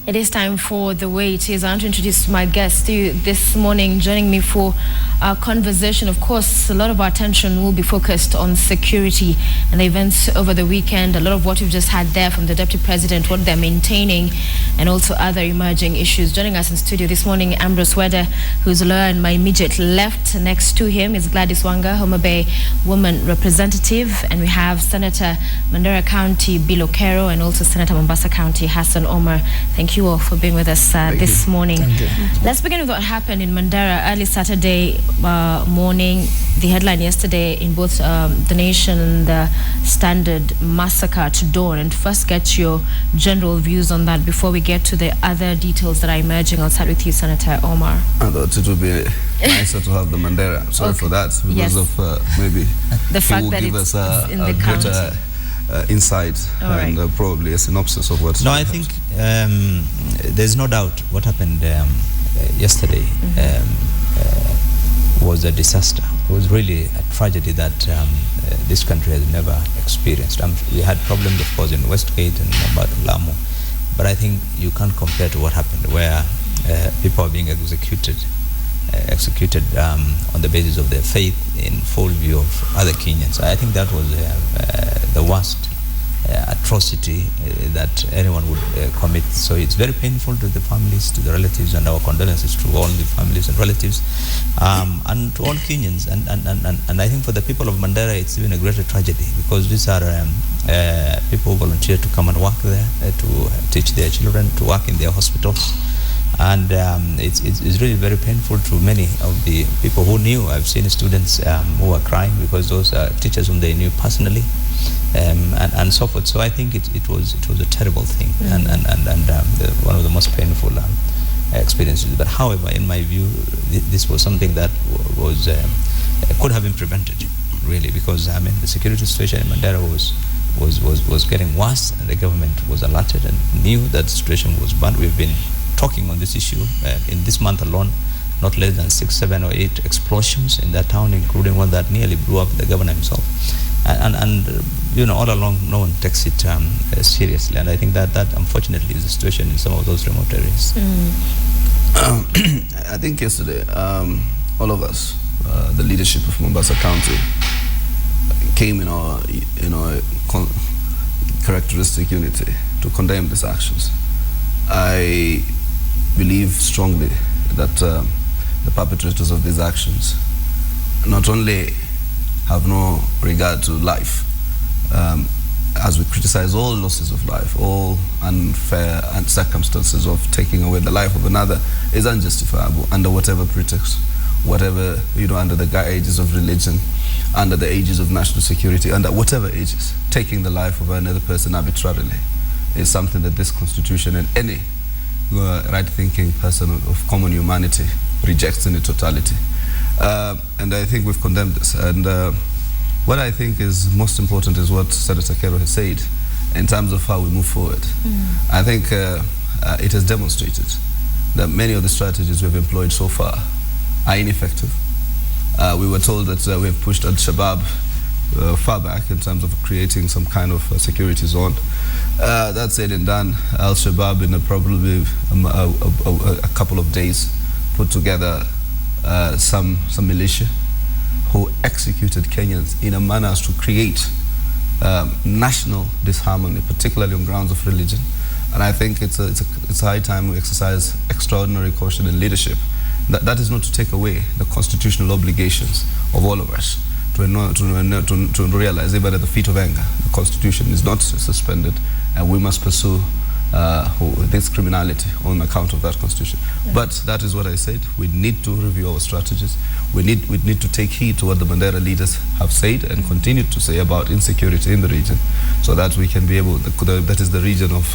It is time for The Way It Is. I want to introduce my guest to you this morning. Joining me for our conversation, of course, a lot of our attention will be focused on security and the events over the weekend. A lot of what we've just had there from the Deputy President, what they're maintaining, and also other emerging issues. Joining us in studio this morning, Ambrose Weda, who's a lawyer, and my immediate left next to him is Gladys Wanga, Homa Bay woman representative, and we have Senator Mandera County Bilokero and also Senator Mombasa County Hassan Omar. Thank you all for being with us this morning. Let's begin with what happened in Mandera early Saturday morning. The headline yesterday in both The Nation and the Standard, Massacre to dawn. And first get your general views on that before we get to the other details that are emerging. I'll start with you, Senator Omar. I thought it would be nicer to have the Mandera. Sorry for that, because of maybe the fact that give it's us in the county. Insight and probably a synopsis of what's I think there's no doubt what happened yesterday was a disaster. It was really a tragedy that this country has never experienced. We had problems, of course, in Westgate and Lamu, but I think you can't compare to what happened, where people are being executed on the basis of their faith in full view of other Kenyans. I think that was the worst atrocity that anyone would commit. So it's very painful to the families, to the relatives, and our condolences to all the families and relatives, and to all Kenyans. And I think for the people of Mandera, it's even a greater tragedy, because these are people who volunteer to come and work there, to teach their children, to work in their hospitals. And it's really very painful to many of the people who knew. I've seen students who are crying because those are teachers whom they knew personally, and so forth. So I think it was a terrible thing, and one of the most painful experiences. But however, in my view, this was something that was could have been prevented, really, because the security situation in Mandera was getting worse, and the government was alerted and knew that the situation was bad. We've been talking on this issue in this month alone, not less than 6, 7, or 8 explosions in that town, including one that nearly blew up the governor himself. And all along, no one takes it seriously. And I think that unfortunately is the situation in some of those remote areas. I think yesterday, all of us, the leadership of Mombasa County, came in our characteristic unity to condemn these actions. I believe strongly that the perpetrators of these actions not only have no regard to life, as we criticize all losses of life, all unfair and circumstances of taking away the life of another is unjustifiable under whatever pretext, whatever, under the ages of religion, under the ages of national security, under whatever ages. Taking the life of another person arbitrarily is something that this constitution and any right-thinking person of common humanity rejects in its totality. And I think we've condemned this. And what I think is most important is what Senator Kero has said in terms of how we move forward. I think it has demonstrated that many of the strategies we've employed so far are ineffective. We were told that we've pushed Al-Shabaab far back in terms of creating some kind of security zone. That said and done, Al-Shabaab in probably a couple of days put together some militia who executed Kenyans in a manner as to create national disharmony, particularly on grounds of religion. And I think it's high time we exercise extraordinary caution and leadership. That is not to take away the constitutional obligations of all of us to realize, even at the feet of anger, the Constitution is not suspended, and we must pursue this criminality on account of that Constitution. But that is what I said. We need to review our strategies. We need to take heed to what the Mandera leaders have said and continue to say about insecurity in the region, so that we can be able, that is the region of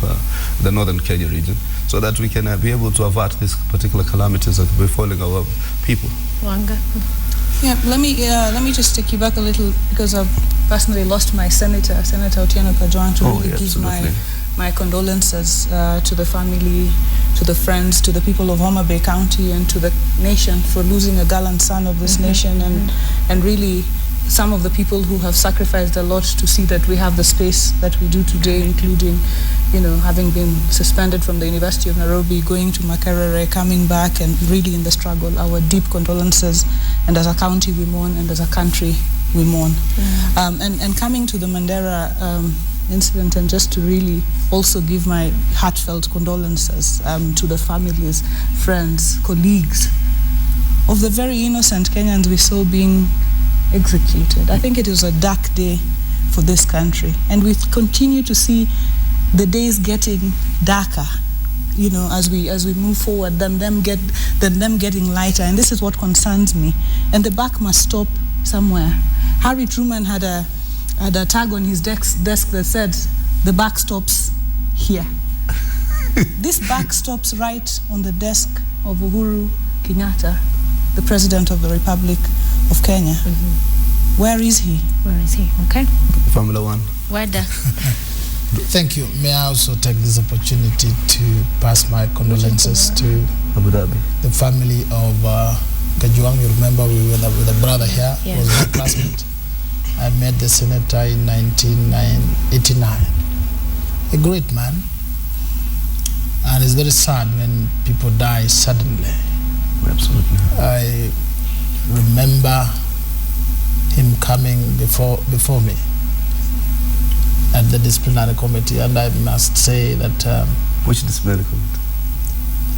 the northern Kenya region, so that we can be able to avert these particular calamities that are befalling our people. Wanga. Yeah, let me just take you back a little, because I've personally lost my Senator Otieno Kajwang, to really give my condolences to the family, to the friends, to the people of Homa Bay County, and to the nation for losing a gallant son of this nation, and really some of the people who have sacrificed a lot to see that we have the space that we do today, including, having been suspended from the University of Nairobi, going to Makerere, coming back and really in the struggle. Our deep condolences, and as a county we mourn, and as a country we mourn. And coming to the Mandera incident, and just to really also give my heartfelt condolences to the families, friends, colleagues of the very innocent Kenyans we saw being executed. I think it was a dark day for this country, and we continue to see the days getting darker, as we move forward, than them getting lighter, and this is what concerns me. And the buck must stop somewhere. Harry Truman had a tag on his desk that said, "The buck stops here." This buck stops right on the desk of Uhuru Kenyatta, the President of the Republic of Kenya. Where is he? Okay. Formula One. Where the? Thank you. May I also take this opportunity to pass my condolences to Abu Dhabi, the family of Kajuang. You remember we were with a brother here, was my classmate. I met the senator in 1989. A great man. And it's very sad when people die suddenly. Absolutely. I remember him coming before me at the disciplinary committee, and I must say that which disciplinary committee?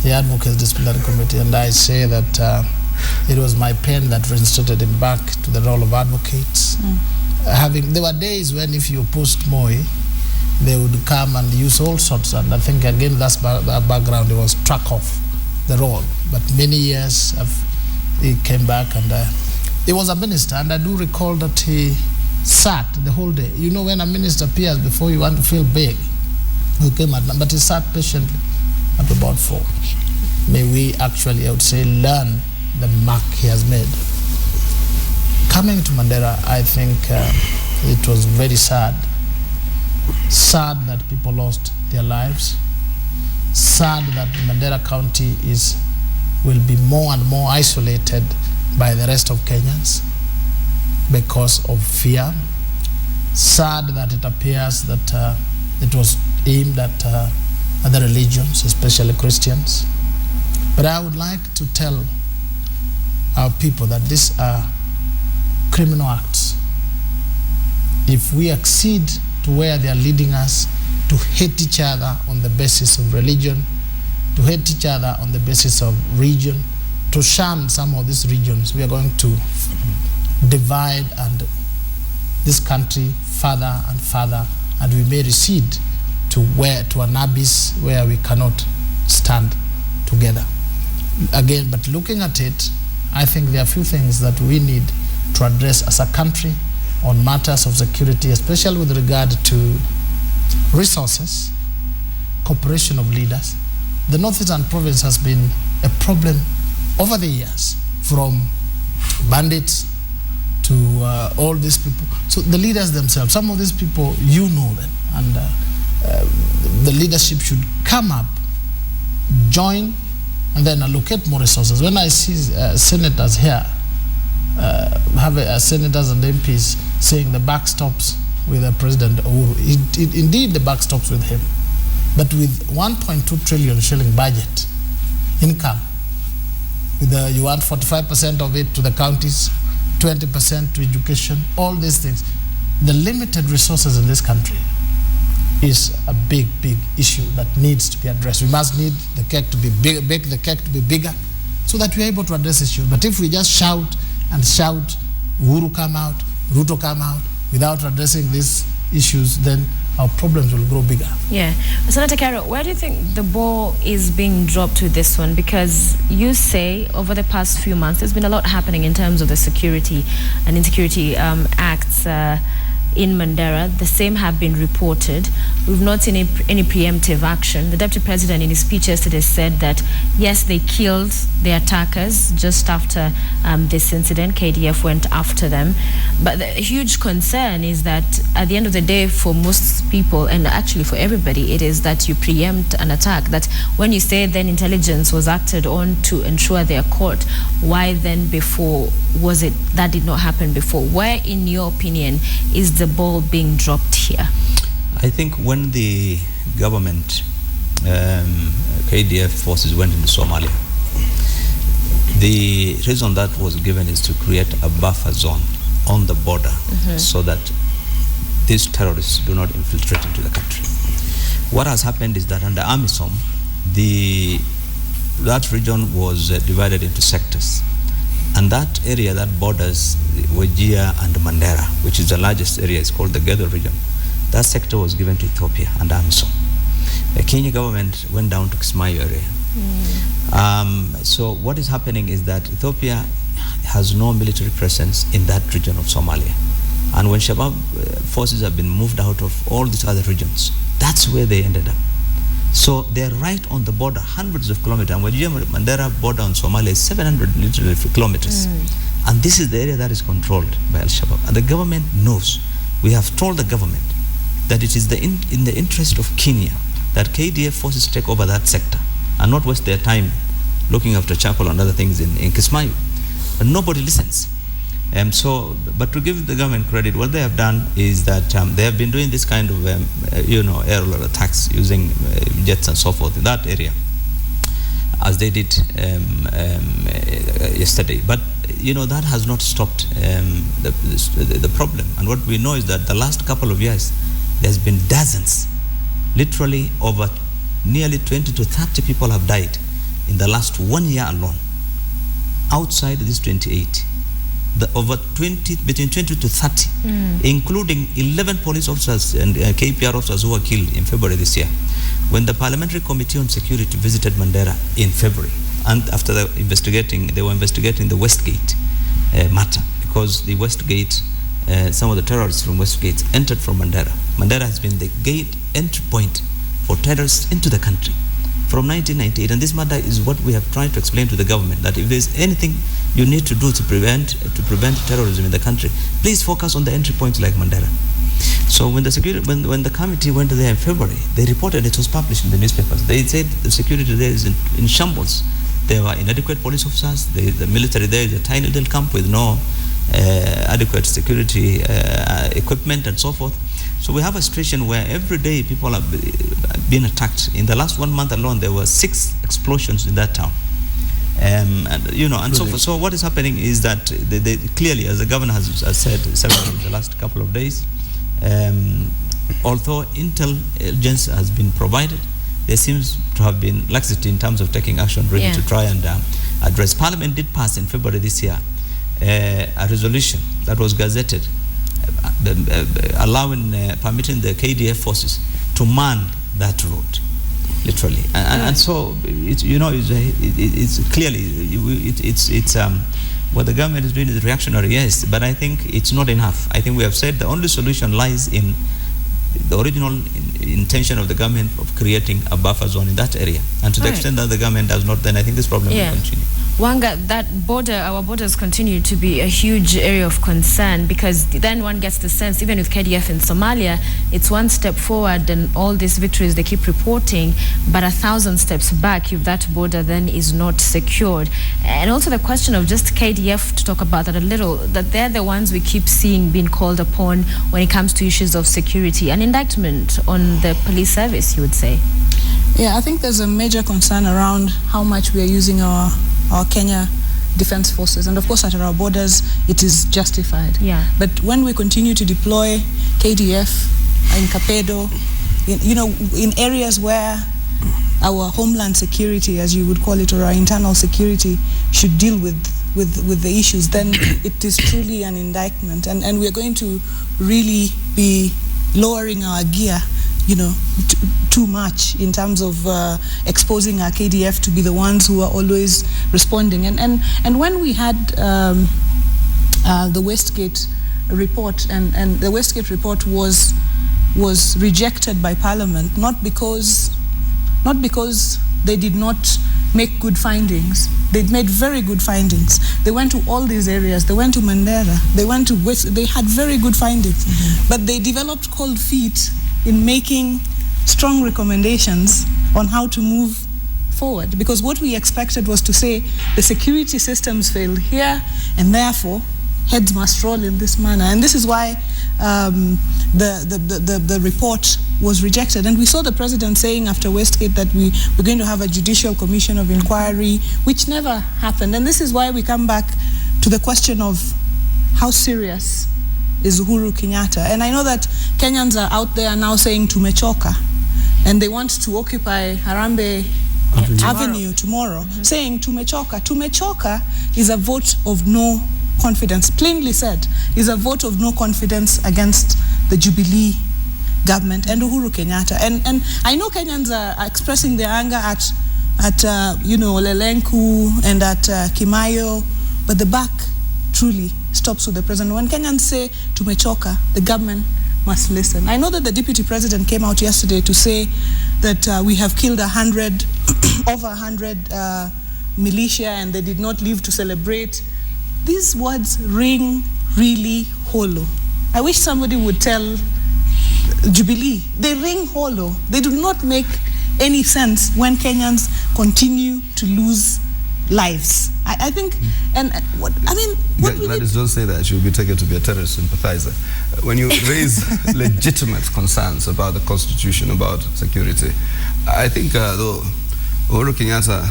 The Advocates Disciplinary Committee, and I say that it was my pen that reinstated him back to the role of advocates. There were days when if you opposed Moi, they would come and use all sorts, and I think again that background, he was struck off the role. But many years he came back, and he was a minister, and I do recall that he sat the whole day. When a minister appears before you want to feel big, he came at, but he sat patiently at about 4. May we actually, I would say, learn the mark he has made. Coming to Mandera, I think it was very sad. Sad that people lost their lives. Sad that Mandera County will be more and more isolated by the rest of Kenyans because of fear. Sad that it appears that it was aimed at other religions, especially Christians. But I would like to tell our people that these are criminal acts. If we accede to where they are leading us, to hate each other on the basis of religion, to hate each other on the basis of region, to shun some of these regions, we are going to divide and this country further and further, and we may recede to an abyss where we cannot stand together. Again, but looking at it, I think there are a few things that we need to address as a country on matters of security, especially with regard to resources, cooperation of leaders. The Northeastern province has been a problem over the years, from bandits to all these people. So the leaders themselves, some of these people, you know them, and the leadership should come up, join, and then allocate more resources. When I see senators here, senators and MPs saying the buck stops with the President Uhuru, indeed the buck stops with him. But with 1.2 trillion shilling budget income, you want 45% of it to the counties, 20% to education, all these things. The limited resources in this country is a big, big issue that needs to be addressed. We must need the cake to be big, bake the cake to be bigger, so that we are able to address issues. But if we just shout and shout, Uhuru come out, Ruto come out, without addressing these issues, then our problems will grow bigger. Yeah. Senator Karo, where do you think the ball is being dropped with this one? Because you say over the past few months, there's been a lot happening in terms of the security and insecurity acts in Mandera. The same have been reported. We've not seen any preemptive action. The Deputy President in his speech yesterday said that, yes, they killed the attackers just after this incident. KDF went after them. But the huge concern is that at the end of the day, for most people, and actually for everybody, it is that you preempt an attack. That when you say then intelligence was acted on to ensure they are caught, why then before was it that did not happen before? Where, in your opinion, is the ball being dropped here? I think when the government, KDF forces went into Somalia, the reason that was given is to create a buffer zone on the border so that these terrorists do not infiltrate into the country. What has happened is that under AMISOM, that region was divided into sectors. And that area that borders Wajir and Mandera, which is the largest area, is called the Ghetto region. That sector was given to Ethiopia under AMISOM. The Kenya government went down to Kismayo area. So what is happening is that Ethiopia has no military presence in that region of Somalia. And when Shabab forces have been moved out of all these other regions, that's where they ended up. So they're right on the border, hundreds of kilometers. And Wajir Mandera border on Somalia is 700 literally kilometers. And this is the area that is controlled by Al-Shabaab. And the government knows. We have told the government that it is in the interest of Kenya that KDF forces take over that sector and not waste their time looking after chapel and other things in Kismayo. But nobody listens. But to give the government credit, what they have done is that they have been doing this kind of aerial attacks using jets and so forth in that area, as they did yesterday. But that has not stopped the problem. And what we know is that the last couple of years, there's been dozens, literally over nearly 20 to 30 people have died in the last 1 year alone. Outside this 28. Between 20 to 30, including 11 police officers and KPR officers who were killed in February this year. When the Parliamentary Committee on Security visited Mandera in February, and after they were investigating the Westgate matter, because the Westgate, some of the terrorists from Westgate entered from Mandera. Mandera has been the entry point for terrorists into the country from 1998, and this matter is what we have tried to explain to the government, that if there's anything you need to do to prevent terrorism in the country, please focus on the entry points like Mandera. So when the committee went there in February, they reported, it was published in the newspapers. They said the security there is in shambles. There were inadequate police officers. The military there is a tiny little camp with no adequate security equipment and so forth. So we have a situation where every day people are being attacked. In the last 1 month alone, there were 6 explosions in that town. And so forth. So what is happening is that they clearly, as the governor has said several in the last couple of days, although intelligence has been provided, there seems to have been laxity in terms of taking action really to try and address. Parliament did pass in February this year a resolution that was gazetted permitting the KDF forces to man that road, literally, and so it's clearly what the government is doing is reactionary, yes, but I think it's not enough. I think we have said the only solution lies in the original intention of the government of creating a buffer zone in that area, and to the extent that the government does not, then I think this problem will continue. Wanga, our borders continue to be a huge area of concern, because then one gets the sense, even with KDF in Somalia, it's one step forward and all these victories they keep reporting, but 1,000 steps back if that border then is not secured. And also the question of just KDF, to talk about that a little, that they're the ones we keep seeing being called upon when it comes to issues of security. An indictment on the police service, you would say? Yeah, I think there's a major concern around how much we are using our Kenya Defense Forces, and of course at our borders it is justified. Yeah. But when we continue to deploy KDF in Kapedo, in areas where our homeland security, as you would call it, or our internal security should deal with the issues, then it is truly an indictment, and we are going to really be lowering our gear too much in terms of exposing our KDF to be the ones who are always responding. And when we had the Westgate report and the Westgate report was rejected by Parliament, not because they did not make good findings. They made very good findings. They went to all these areas. They went to Mandera. They went to West. They had very good findings. But they developed cold feet in making strong recommendations on how to move forward. Because what we expected was to say the security systems failed here, and therefore heads must roll in this manner. And this is why the report was rejected. And we saw the president saying after Westgate that we're going to have a judicial commission of inquiry, which never happened. And this is why we come back to the question of how serious is Uhuru Kenyatta. And I know that Kenyans are out there now saying tumechoka, and they want to occupy Harambee Avenue tomorrow, saying tumechoka. Tumechoka is a vote of no confidence, plainly said, is a vote of no confidence against the Jubilee government and Uhuru Kenyatta. And I know Kenyans are expressing their anger at Lelenku and at Kimayo, but the buck truly stops with the president. When Kenyans say tumechoka, the government must listen. I know that the deputy president came out yesterday to say that we have killed over 100 militia, and they did not live to celebrate. These words ring really hollow. I wish somebody would tell Jubilee, they ring hollow. They do not make any sense when Kenyans continue to lose lives. I think, and what I mean, what Gladys, don't say that. You'll be taken to be a terrorist sympathizer. When you raise legitimate concerns about the Constitution, about security, I think though Uhuru Kenyatta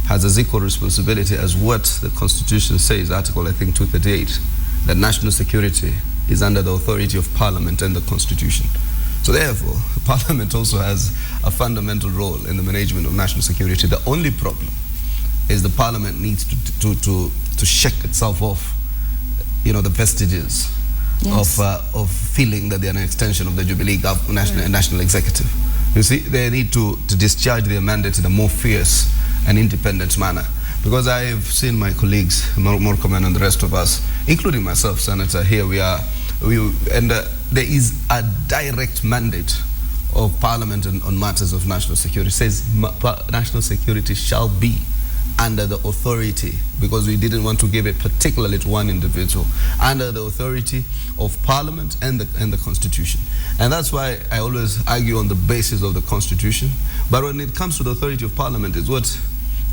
has as equal responsibility as what the Constitution says, Article, I think, 238, that national security is under the authority of Parliament and the Constitution. So therefore, Parliament also has a fundamental role in the management of national security. The only problem is the Parliament needs to shake itself off, the vestiges of feeling that they are an extension of the Jubilee national executive. You see, they need to discharge their mandate in a more fierce and independent manner. Because I've seen my colleagues, Morcoman and the rest of us, including myself, Senator, here there is a direct mandate of Parliament on matters of national security. It says national security shall be under the authority, because we didn't want to give it particularly to one individual, under the authority of Parliament and the Constitution. And that's why I always argue on the basis of the Constitution. But when it comes to the authority of Parliament, it's what,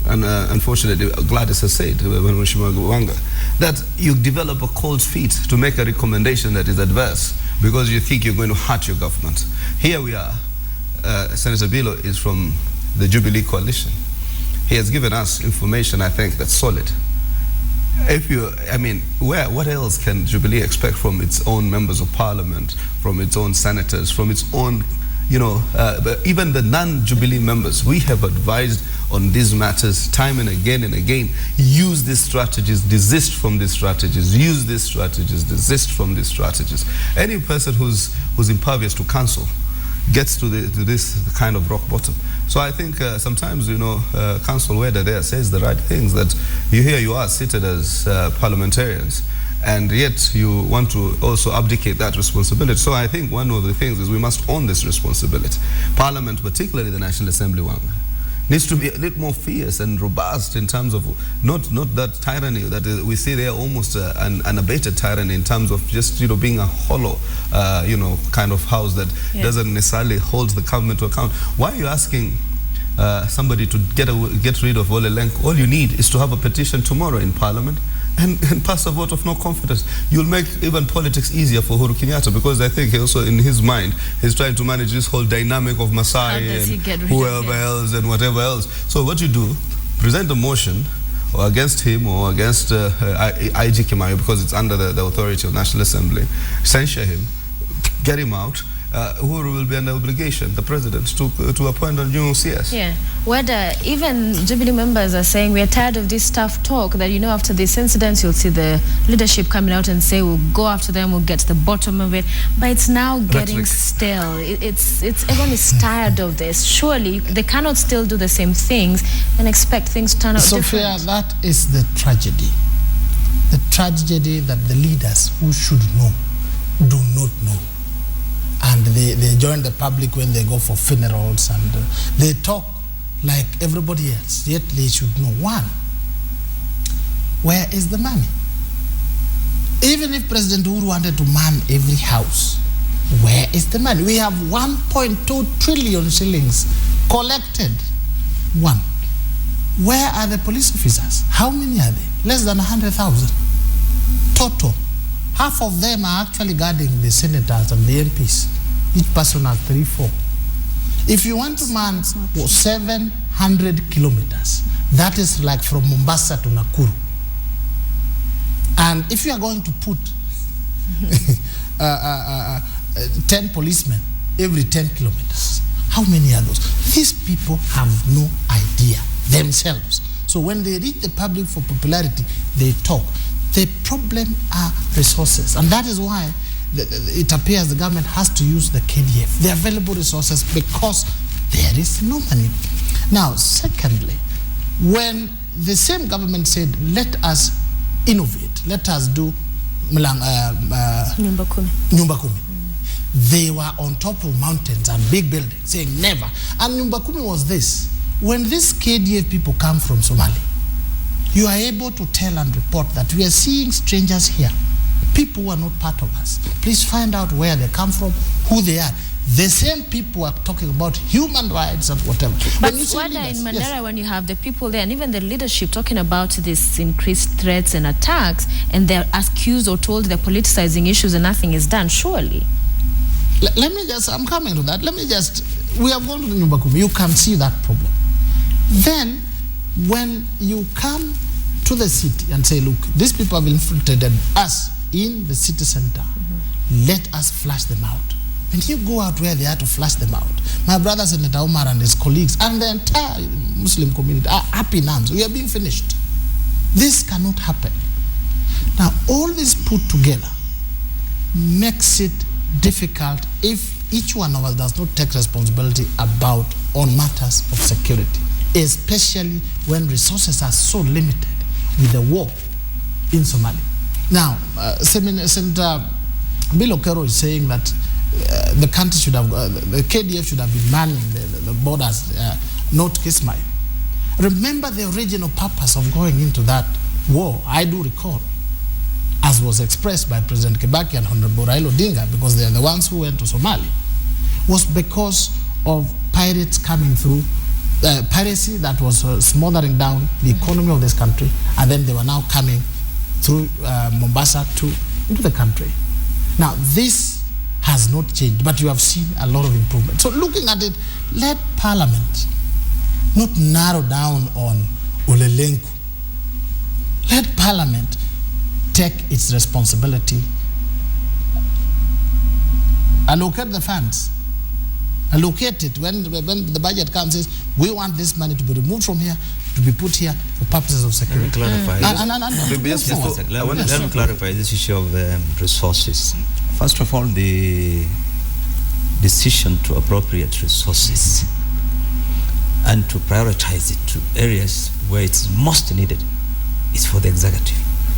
and unfortunately Gladys has said, that you develop a cold feet to make a recommendation that is adverse because you think you're going to hurt your government. Here we are. Senator Bilo is from the Jubilee Coalition. He has given us information, I think, that's solid. What else can Jubilee expect from its own members of Parliament, from its own senators, from its own, even the non-Jubilee members? We have advised on these matters time and again. Use these strategies, desist from these strategies. Use these strategies, desist from these strategies. Any person who's impervious to counsel gets to this kind of rock bottom. So I think sometimes, counsel, whether there says the right things, that you are seated as parliamentarians, and yet you want to also abdicate that responsibility. So I think one of the things is we must own this responsibility. Parliament, particularly the National Assembly one, needs to be a little more fierce and robust in terms of not that tyranny that we see there, almost an unabated tyranny in terms of just being a hollow kind of house that doesn't necessarily hold the government to account. Why are you asking somebody to get rid of Ole Lenk? All you need is to have a petition tomorrow in Parliament and pass a vote of no confidence. You'll make even politics easier for Uhuru Kenyatta, because I think also in his mind he's trying to manage this whole dynamic of Masai and whoever else and whatever else. So what you do, present a motion or against him or against IG Kimayo, because it's under the authority of National Assembly, censure him, get him out. Uhuru will be under obligation, the president, to appoint a new CS. Yeah, whether even Jubilee members are saying we're tired of this tough talk, that after this incident you'll see the leadership coming out and say we'll go after them, we'll get to the bottom of it. But it's now getting stale. It's everyone is tired of this. Surely they cannot still do the same things and expect things to turn out different. Sophia, that is the tragedy. The tragedy that the leaders who should know do not know. And they join the public when they go for funerals, and they talk like everybody else, yet they should know. One, where is the money? Even if President Uhuru wanted to man every house, where is the money? We have 1.2 trillion shillings collected. One. Where are the police officers? How many are they? Less than 100,000 total. Half of them are actually guarding the senators and the MPs. Each person has 3-4. If you want to man 700 kilometers, that is like from Mombasa to Nakuru. And if you are going to put 10 policemen every 10 kilometers, how many are those? These people have no idea themselves. So when they reach the public for popularity, they talk. The problem are resources. And that is why it appears the government has to use the KDF, the available resources, because there is no money. Now, secondly, when the same government said, let us innovate, let us do Nyumba Kumi. They were on top of mountains and big buildings, saying never. And Nyumba Kumi was this: when these KDF people come from Somalia, you are able to tell and report that we are seeing strangers here, people who are not part of us. Please find out where they come from, who they are. The same people are talking about human rights and whatever. But whether in Mandera, yes, when you have the people there and even the leadership talking about this increased threats and attacks, and they're accused or told they're politicizing issues and nothing is done, surely. Let me just, I'm coming to that. We have gone to the Nyumba Kumi. You can see that problem. Then, when you come to the city and say, look, these people have infiltrated us in the city center, let us flush them out. When you go out where they are to flush them out, my brother Senator Umar and his colleagues and the entire Muslim community are happy now. We are being finished. This cannot happen. Now, all this put together makes it difficult if each one of us does not take responsibility on matters of security, especially when resources are so limited with the war in Somalia. Now, Senator Bill Okero is saying that the country should have, the KDF should have been manning the borders, not Kismayo. Remember the original purpose of going into that war, I do recall, as was expressed by President Kibaki and Honorable Raila Odinga, because they are the ones who went to Somalia, was because of pirates coming through, piracy that was smothering down the economy of this country, and then they were now coming through Mombasa into the country. Now, this has not changed, but you have seen a lot of improvement. So looking at it, let Parliament not narrow down on Olelenku. Let Parliament take its responsibility, allocate the funds, allocate it when the budget comes, says we want this money to be removed from here, to be put here for purposes of security. Let me clarify this issue of resources. First of all, the decision to appropriate resources and to prioritize it to areas where it's most needed is for the executive.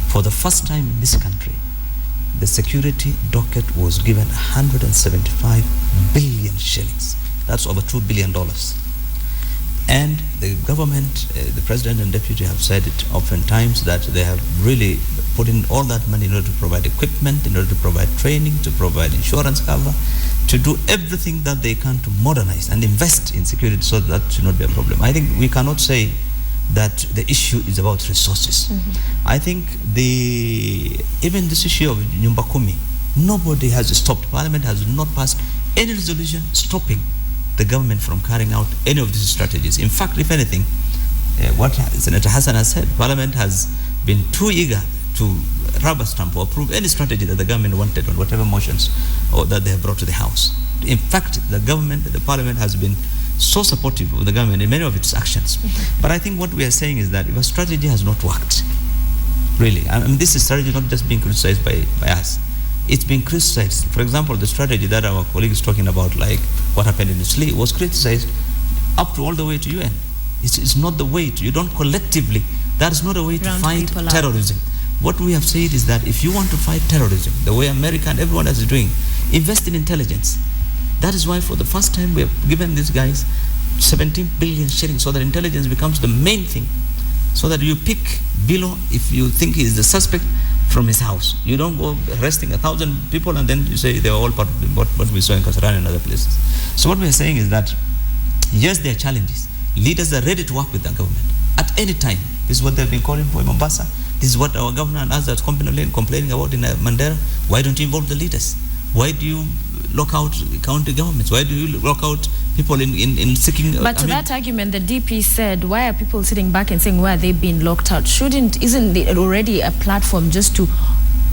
For the first time in this country, the security docket was given 175 billion shillings. That's over $2 billion. And the government, the president and deputy have said it oftentimes that they have really put in all that money in order to provide equipment, in order to provide training, to provide insurance cover, to do everything that they can to modernize and invest in security so that should not be a problem. I think we cannot say that the issue is about resources. I think even this issue of Nyumba Kumi, nobody has stopped. Parliament has not passed any resolution stopping the government from carrying out any of these strategies. In fact, if anything, what Senator Hassan has said, Parliament has been too eager to rubber stamp or approve any strategy that the government wanted on whatever motions or that they have brought to the House. In fact, the Parliament has been so supportive of the government in many of its actions. But I think what we are saying is that if a strategy has not worked, really, I mean, this is strategy not just being criticized by us. It's been criticized. For example, the strategy that our colleague is talking about, like what happened in Italy, was criticized up to all the way to UN. It's not the way to, you don't collectively, that is not a way to fight terrorism. what we have said is that if you want to fight terrorism, the way America and everyone else is doing, invest in intelligence. That is why for the first time we have given these guys 17 billion shillings so that intelligence becomes the main thing. So that you pick below if you think he is the suspect from his house. You don't go arresting 1,000 people and then you say they are all part of what we saw in Kasarani and other places. So what we are saying is that, yes, there are challenges. Leaders are ready to work with the government at any time. This is what they've been calling for in Mombasa. This is what our governor and others are complaining about in Mandera. Why don't you involve the leaders? Why do you lock out county governments? Why do you lock out people in seeking... But to that argument, the DP said, why are people sitting back and saying, why are they being locked out? Isn't it already a platform just to...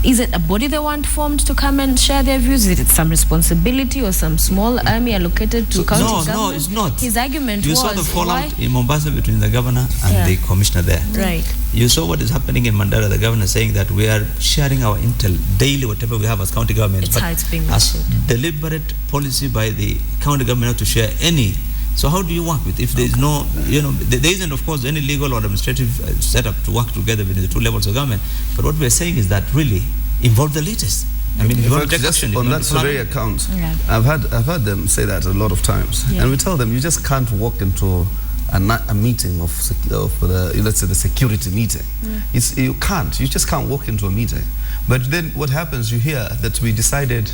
Is it a body they want formed to come and share their views? Is it some responsibility or some small army allocated to county government? No, it's not. His argument was... You saw the fallout in Mombasa between the governor and the commissioner there. Right. You saw what is happening in Mandera, the governor saying that we are sharing our intel daily, whatever we have as county government. It's how it's being as deliberate policy by the county government not to share any. So how do you work with if there is no, there isn't of course any legal or administrative setup to work together between the two levels of government. But what we're saying is that really involve the leaders. I mean, if you want to take action, on that very account, I've heard them say that a lot of times, and we tell them you just can't walk into a meeting of let's say the security meeting. You just can't walk into a meeting. But then what happens? You hear that we decided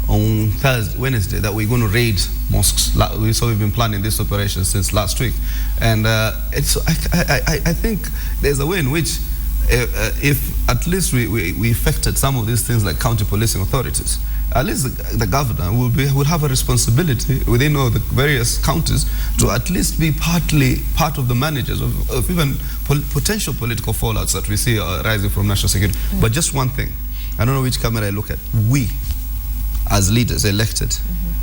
on Wednesday that we're going to raid mosques. So we've been planning this operation since last week, and I think there's a way in which if at least we affected some of these things like county policing authorities, at least the governor will have a responsibility within all the various counties to at least be part of the managers of even potential political fallouts that we see rising from national security. But just one thing, I don't know which camera I look at, we as leaders elected,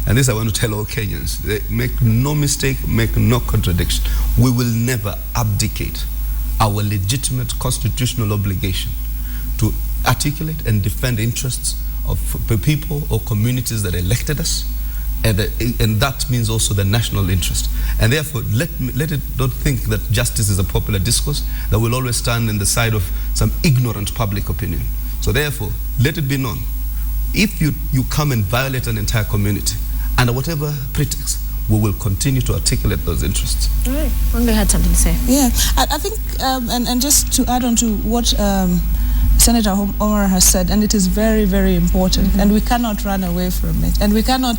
and this I want to tell all Kenyans, make no mistake, make no contradiction, we will never abdicate our legitimate constitutional obligation to articulate and defend interests of the people or communities that elected us, and that means also the national interest. And therefore, let it not think that justice is a popular discourse that will always stand in the side of some ignorant public opinion. So therefore, let it be known, if you come and violate an entire community, under whatever pretext, we will continue to articulate those interests. All right. Only had something to say. Yeah, I think, and just to add on to what Senator Omar has said, and it is very, very important, and we cannot run away from it, and we cannot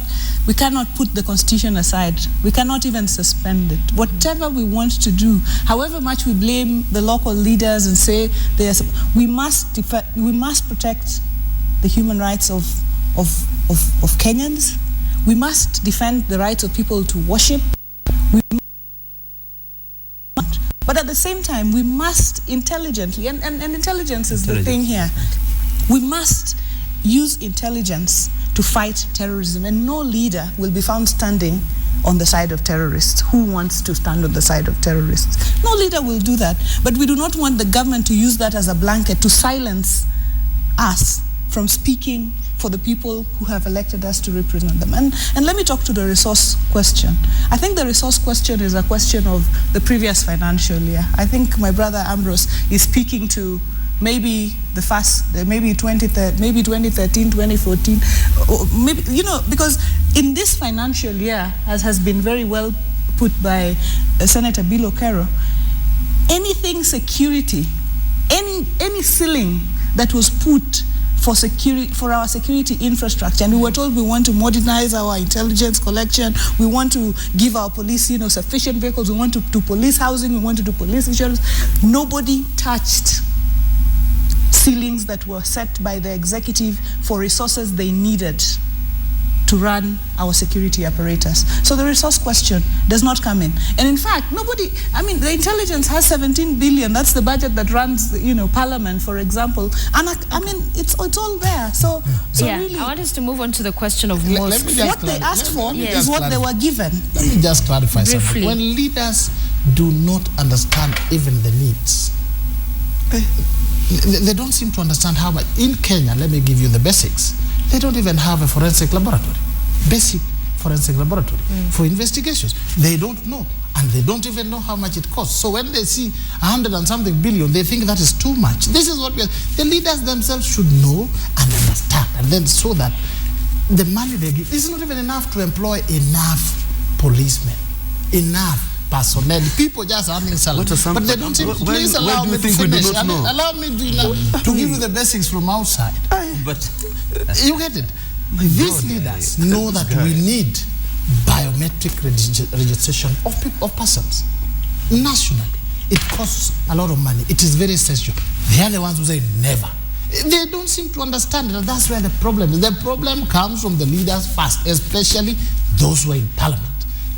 put the Constitution aside. We cannot even suspend it. Whatever we want to do, however much we blame the local leaders and say we must protect the human rights of Kenyans. We must defend the rights of people to worship. But at the same time, we must intelligently, and intelligence is the thing here. We must use intelligence to fight terrorism, and no leader will be found standing on the side of terrorists. Who wants to stand on the side of terrorists? No leader will do that. But we do not want the government to use that as a blanket to silence us from speaking for the people who have elected us to represent them. And let me talk to the resource question. I think the resource question is a question of the previous financial year. I think my brother Ambrose is speaking to maybe maybe 2013, 2014, or maybe, because in this financial year, as has been very well put by Senator Bill Okero, anything security, any ceiling that was put for our security infrastructure, and we were told we want to modernize our intelligence collection, we want to give our police sufficient vehicles, we want to do police housing, we want to do police insurance. Nobody touched ceilings that were set by the executive for resources they needed to run our security apparatus. So the resource question does not come in. And in fact, the intelligence has 17 billion. That's the budget that runs, Parliament, for example. And it's all there. So really, I want us to move on to the question of mosques. What they asked for is what they were given. Let me just clarify something. When leaders do not understand even the needs, they don't seem to understand how much. In Kenya, let me give you the basics. They don't even have a forensic laboratory, basic forensic laboratory for investigations. They don't know. and they don't even know how much it costs. So when they see 100 and something billion, they think that is too much. This is what the leaders themselves should know and understand, and then so that the money they give is not even enough to employ enough policemen, enough personnel. People just earning salary, but they don't seem. Please allow me to finish. Allow me to give you the basics from outside. But you get it. These leaders know that we need biometric registration of persons nationally. It costs a lot of money. It is very essential. They are the ones who say never. They don't seem to understand that. That's where the problem is. The problem comes from the leaders first, especially those who are in parliament.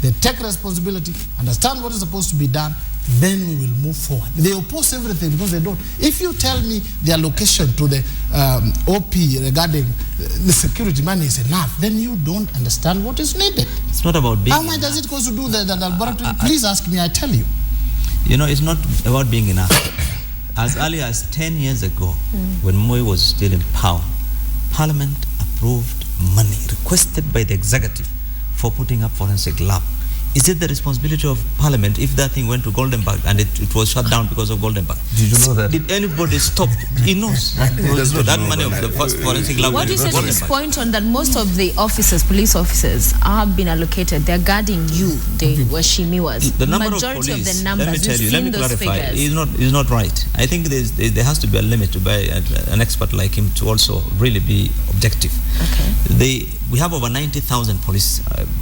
They take responsibility, understand what is supposed to be done, then we will move forward. They oppose everything because they don't. If you tell me the allocation to the OP regarding the security money is enough, then you don't understand what is needed. It's not about being How much does it cost to do the laboratory? Please ask me, I tell you. You know, it's not about being enough. As early as 10 years ago, when Moi was still in power, Parliament approved money requested by the executive for putting up forensic lab. Is it the responsibility of Parliament if that thing went to Goldenberg and it was shut down because of Goldenberg? Did you know that? Did anybody stop? He knows. That money of the first forensic lab. What you said at this point on that most of the officers, police officers, have been allocated. They're guarding you, the Washimiwas. The number majority of police, the numbers, let me tell you, let me clarify, figures. is not right. I think there has to be a limit to buy an expert like him to also really be objective. Okay. We have over 90,000 police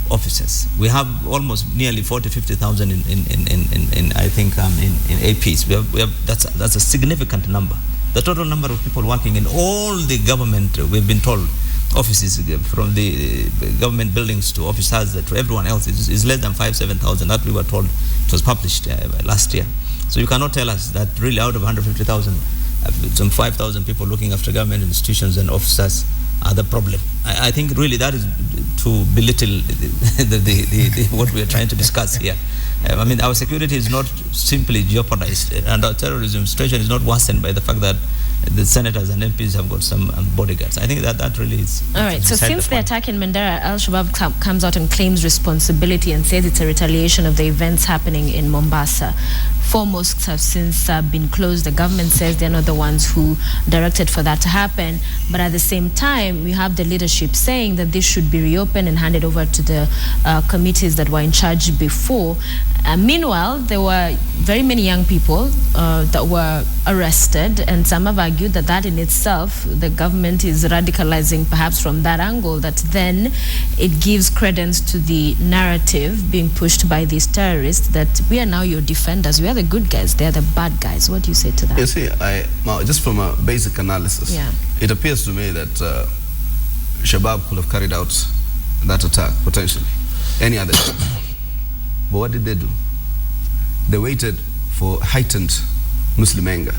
officers. We have almost nearly 50,000 in APs. We have that's a significant number. The total number of people working in all the government, we've been told, offices, from the government buildings to offices to everyone else is less than 7,000. That we were told. It was published last year. So you cannot tell us that really out of 150,000, some 5,000 people looking after government institutions and officers are the problem. I think really that is to belittle what we are trying to discuss here. I mean, our security is not simply jeopardized, and our terrorism situation is not worsened by the fact that the senators and MPs have got some bodyguards. I think that really is. All right, so since the attack in Mandera, Al-Shabaab comes out and claims responsibility and says it's a retaliation of the events happening in Mombasa. 4 mosques have since been closed. The government says they're not the ones who directed for that to happen. But at the same time, we have the leadership saying that this should be reopened and handed over to the committees that were in charge before. Meanwhile, there were very many young people that were arrested, and some have argued that that in itself, the government is radicalizing perhaps from that angle, that then it gives credence to the narrative being pushed by these terrorists that we are now your defenders, we are the good guys, they are the bad guys. What do you say to that? You see, just from a basic analysis, it appears to me that Shabab could have carried out that attack, potentially, any other time. But what did they do? They waited for heightened Muslim anger.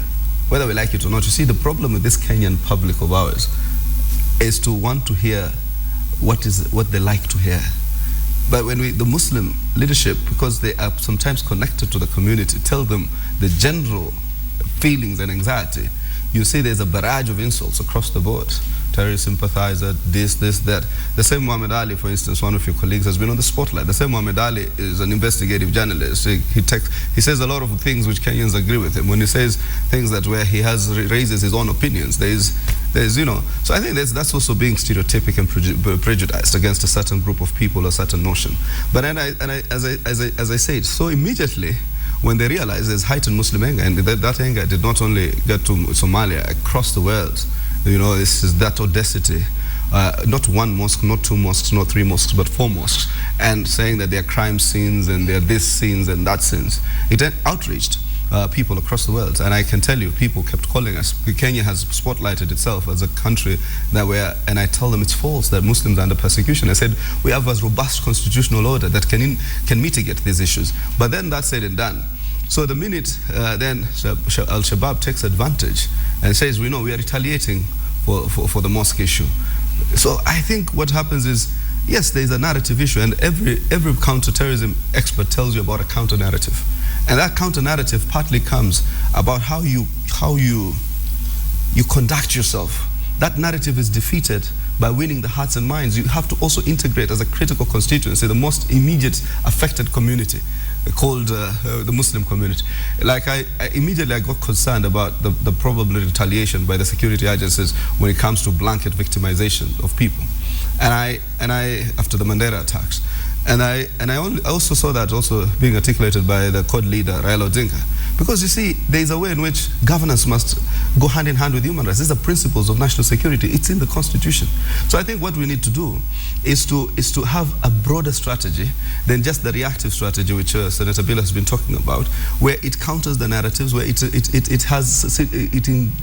Whether we like it or not, you see, the problem with this Kenyan public of ours is to want to hear what they like to hear. But when the Muslim leadership, because they are sometimes connected to the community, tell them the general feelings and anxiety, you see there's a barrage of insults across the board. Terrorist sympathizer, this, that. The same Muhammad Ali, for instance, one of your colleagues, has been on the spotlight. The same Muhammad Ali is an investigative journalist. He says a lot of things which Kenyans agree with him. When he says things that where he raises his own opinions, there's so I think that's also being stereotypic and prejudiced against a certain group of people, a certain notion. But as I said, so immediately when they realize there's heightened Muslim anger, and that anger did not only get to Somalia, across the world. This is that audacity. Not one mosque, not 2 mosques, not 3 mosques, but 4 mosques, and saying that they're crime scenes and they're this scenes and that scenes. It outraged people across the world, and I can tell you, people kept calling us. Kenya has spotlighted itself as a country and I tell them it's false that Muslims are under persecution. I said we have a robust constitutional order that can mitigate these issues. But then that's said and done. So the minute then Al-Shabaab takes advantage and says, we are retaliating for the mosque issue. So I think what happens is, yes, there's a narrative issue, and every counter-terrorism expert tells you about a counter-narrative. And that counter-narrative partly comes about how you conduct yourself. That narrative is defeated by winning the hearts and minds, you have to also integrate as a critical constituency the most immediate affected community, called the Muslim community. Like I immediately got concerned about the probable retaliation by the security agencies when it comes to blanket victimization of people, and I after the Mandera attacks, and I also saw that also being articulated by the CORD leader Raila Odinga, because you see there is a way in which governance must go hand in hand with human rights. These are principles of national security. It's in the Constitution. So I think what we need to do is to have a broader strategy than just the reactive strategy which Senator Bill has been talking about, where it counters the narratives, where it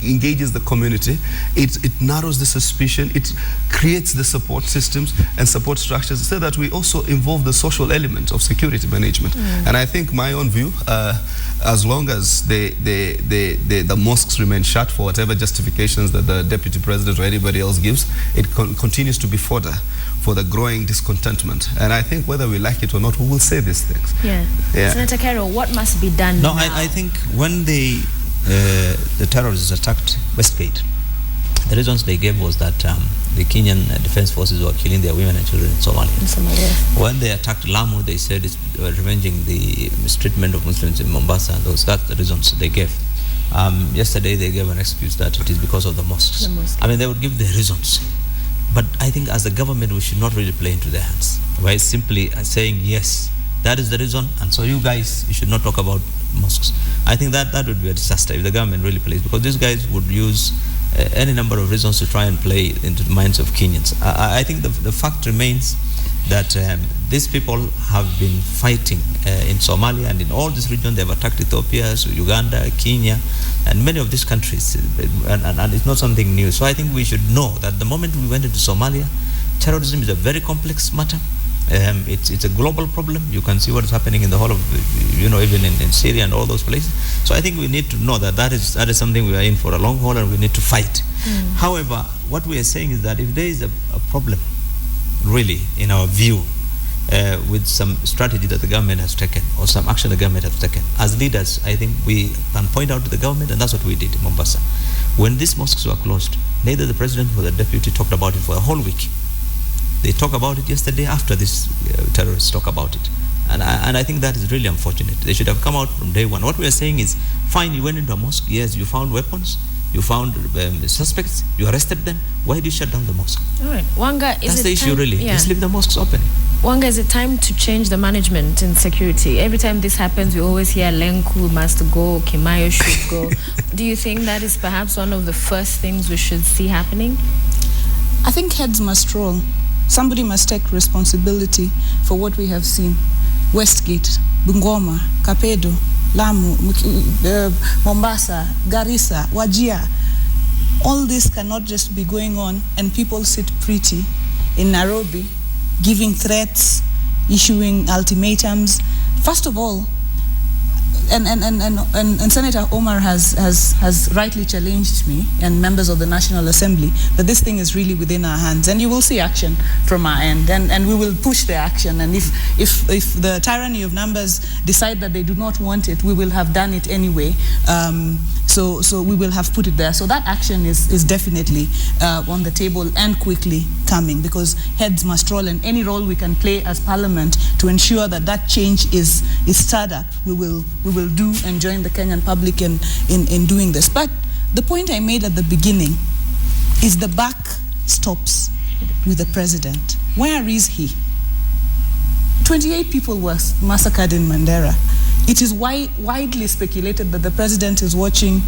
engages the community, it narrows the suspicion, it creates the support systems and support structures, so that we also involve the social element of security management. And I think my own view, as long as the mosques remain shut for whatever justifications that the deputy president or anybody else gives, it continues to be fodder for the growing discontentment. And I think whether we like it or not, we will say these things. Yeah. Senator Carroll, what must be done now? I think when the terrorists attacked Westgate, the reasons they gave was that the Kenyan defense forces were killing their women and children in Somalia. When they attacked Lamu, they said it's revenging the mistreatment of Muslims in Mombasa. That's the reasons they gave. Yesterday they gave an excuse that it is because of the mosques. I mean, they would give the reasons. But I think as a government, we should not really play into their hands by simply saying, yes, that is the reason, and so you guys, you should not talk about mosques. I think that would be a disaster if the government really plays, because these guys would use any number of reasons to try and play into the minds of Kenyans. I think the fact remains that these people have been fighting in Somalia and in all this region. They have attacked Ethiopia, so Uganda, Kenya, and many of these countries, and it's not something new. So I think we should know that the moment we went into Somalia, terrorism is a very complex matter. It's a global problem. You can see what is happening in the whole of, even in Syria and all those places. So I think we need to know that is something we are in for a long haul, and we need to fight. However, what we are saying is that if there is a problem, really, in our view, with some strategy that the government has taken or some action the government has taken, as leaders, I think we can point out to the government, and that's what we did in Mombasa. When these mosques were closed, neither the president nor the deputy talked about it for a whole week. They talk about it yesterday after these terrorists talk about it. And I think that is really unfortunate. They should have come out from day one. What we are saying is, fine, you went into a mosque, yes, you found weapons, you found suspects, you arrested them. Why did you shut down the mosque? All right, Wanga, that's the issue, really. Yeah. Just leave the mosques open. Wanga, is it time to change the management in security? Every time this happens, we always hear Lenku must go, Kimayo should go. Do you think that is perhaps one of the first things we should see happening? I think heads must roll. Somebody must take responsibility for what we have seen. Westgate, Bungoma, Kapedo, Lamu, Mombasa, Garissa, Wajir. All this cannot just be going on and people sit pretty in Nairobi, giving threats, issuing ultimatums. First of all, and Senator Omar has rightly challenged me and members of the National Assembly that this thing is really within our hands, and you will see action from our end, and we will push the action. And if the tyranny of numbers decide that they do not want it, we will have done it anyway. So we will have put it there. So that action is definitely on the table and quickly coming, because heads must roll, and any role we can play as Parliament to ensure that that change is stirred up, we will do and join the Kenyan public in doing this. But the point I made at the beginning is the buck stops with the president. Where is he? 28 people were massacred in Mandera. It is widely speculated that the president is watching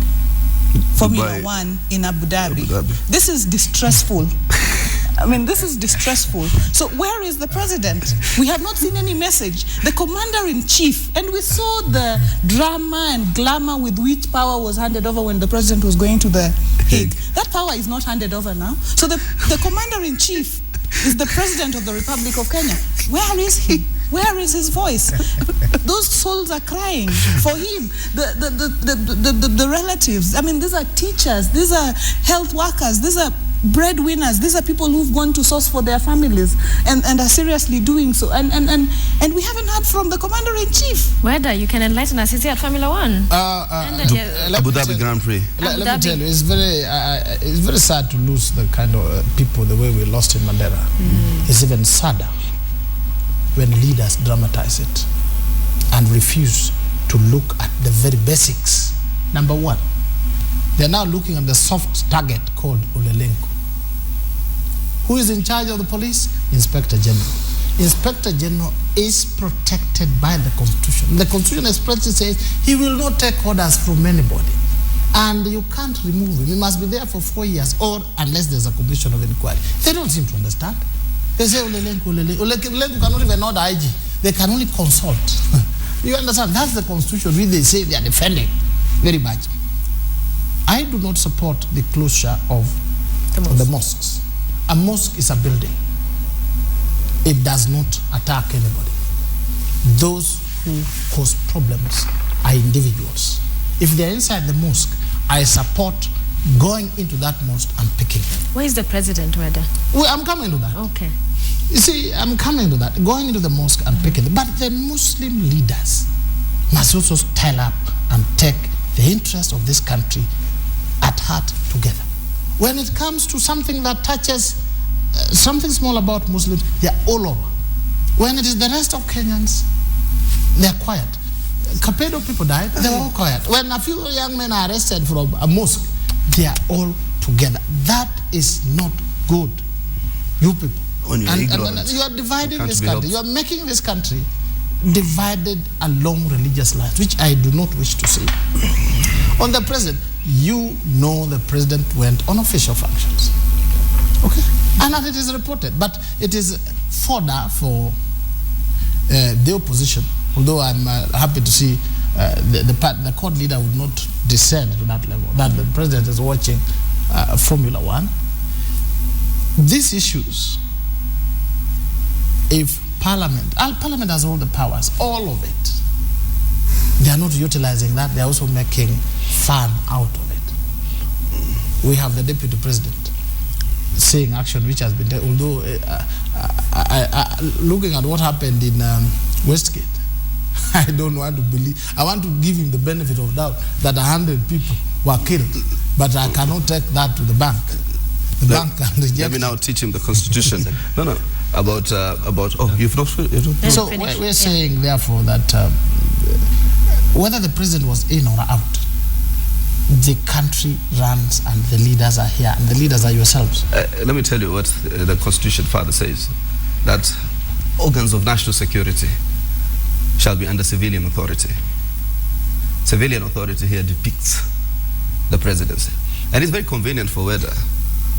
Formula One in Abu Dhabi. This is distressful. I mean, this is distressful. So where is the president? We have not seen any message. The commander-in-chief, and we saw the drama and glamour with which power was handed over when the president was going to the Hague. That power is not handed over now. So the commander-in-chief is the president of the Republic of Kenya. Where is he? Where is his voice? Those souls are crying for him. The relatives. I mean, these are teachers. These are health workers. These are breadwinners. These are people who've gone to source for their families and are seriously doing so. And we haven't heard from the Commander-in-Chief. Whether you can enlighten us, is he at Formula One? Abu Dhabi Grand Prix. Let me tell you, it's very sad to lose the kind of people the way we lost in Mandera. It's even sadder when leaders dramatize it and refuse to look at the very basics. Number one, they're now looking at the soft target called Ulelengu. Who is in charge of the police? Inspector General. Inspector General is protected by the Constitution. The Constitution expressly says he will not take orders from anybody. And you can't remove him. He must be there for 4 years, or unless there's a commission of inquiry. They don't seem to understand. They say Ulelengu. Ulelengu cannot even order IG. They can only consult. You understand? That's the Constitution which they say they are defending very much. I do not support the closure of the mosques. A mosque is a building. It does not attack anybody. Those who cause problems are individuals. If they're inside the mosque, I support going into that mosque and picking them. Where is the president, Weda? Well, I'm coming to that. Okay. You see, I'm coming to that. Going into the mosque and picking them. But the Muslim leaders must also stand up and take the interest of this country at heart together. When it comes to something that touches something small about Muslims, they're all over. When it is the rest of Kenyans, they're quiet. Capedo people died, they were all quiet. When a few young men are arrested from a mosque, they are all together. That is not good. You people. When you're ignorant, you are dividing this country. You are making this country divided along religious lines, which I do not wish to see. On the president, you know the president went on official functions. Okay? And that it is reported. But it is fodder for the opposition. Although I'm happy to see the court leader would not descend to that level, that the president is watching Formula One. These issues, if Parliament has all the powers, all of it, they are not utilizing that, they are also making fun out of it. We have the deputy president saying action which has been done, although looking at what happened in Westgate, I don't want to believe. I want to give him the benefit of doubt that 100 people were killed, but I cannot take that to the bank. The bank can reject. Let me now teach him the Constitution. No, about you've not. So we're saying therefore that whether the president was in or out, the country runs and the leaders are here, and the leaders are yourselves. Let me tell you what the Constitution further says, that organs of national security shall be under civilian authority. Civilian authority here depicts the presidency. And it's very convenient for Weda.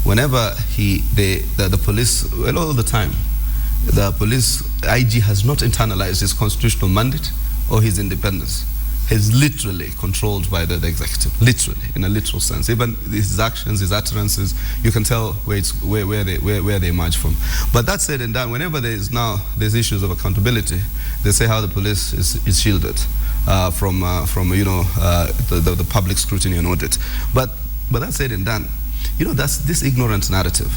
Whenever the police, well, all the time, the police IG has not internalized his constitutional mandate or his independence. He's literally controlled by the executive, literally, in a literal sense. Even his actions, his utterances, you can tell where they emerge from. But that said and done, whenever there's issues of accountability, they say how the police is shielded from the public scrutiny and audit. But that said and done, that's this ignorant narrative.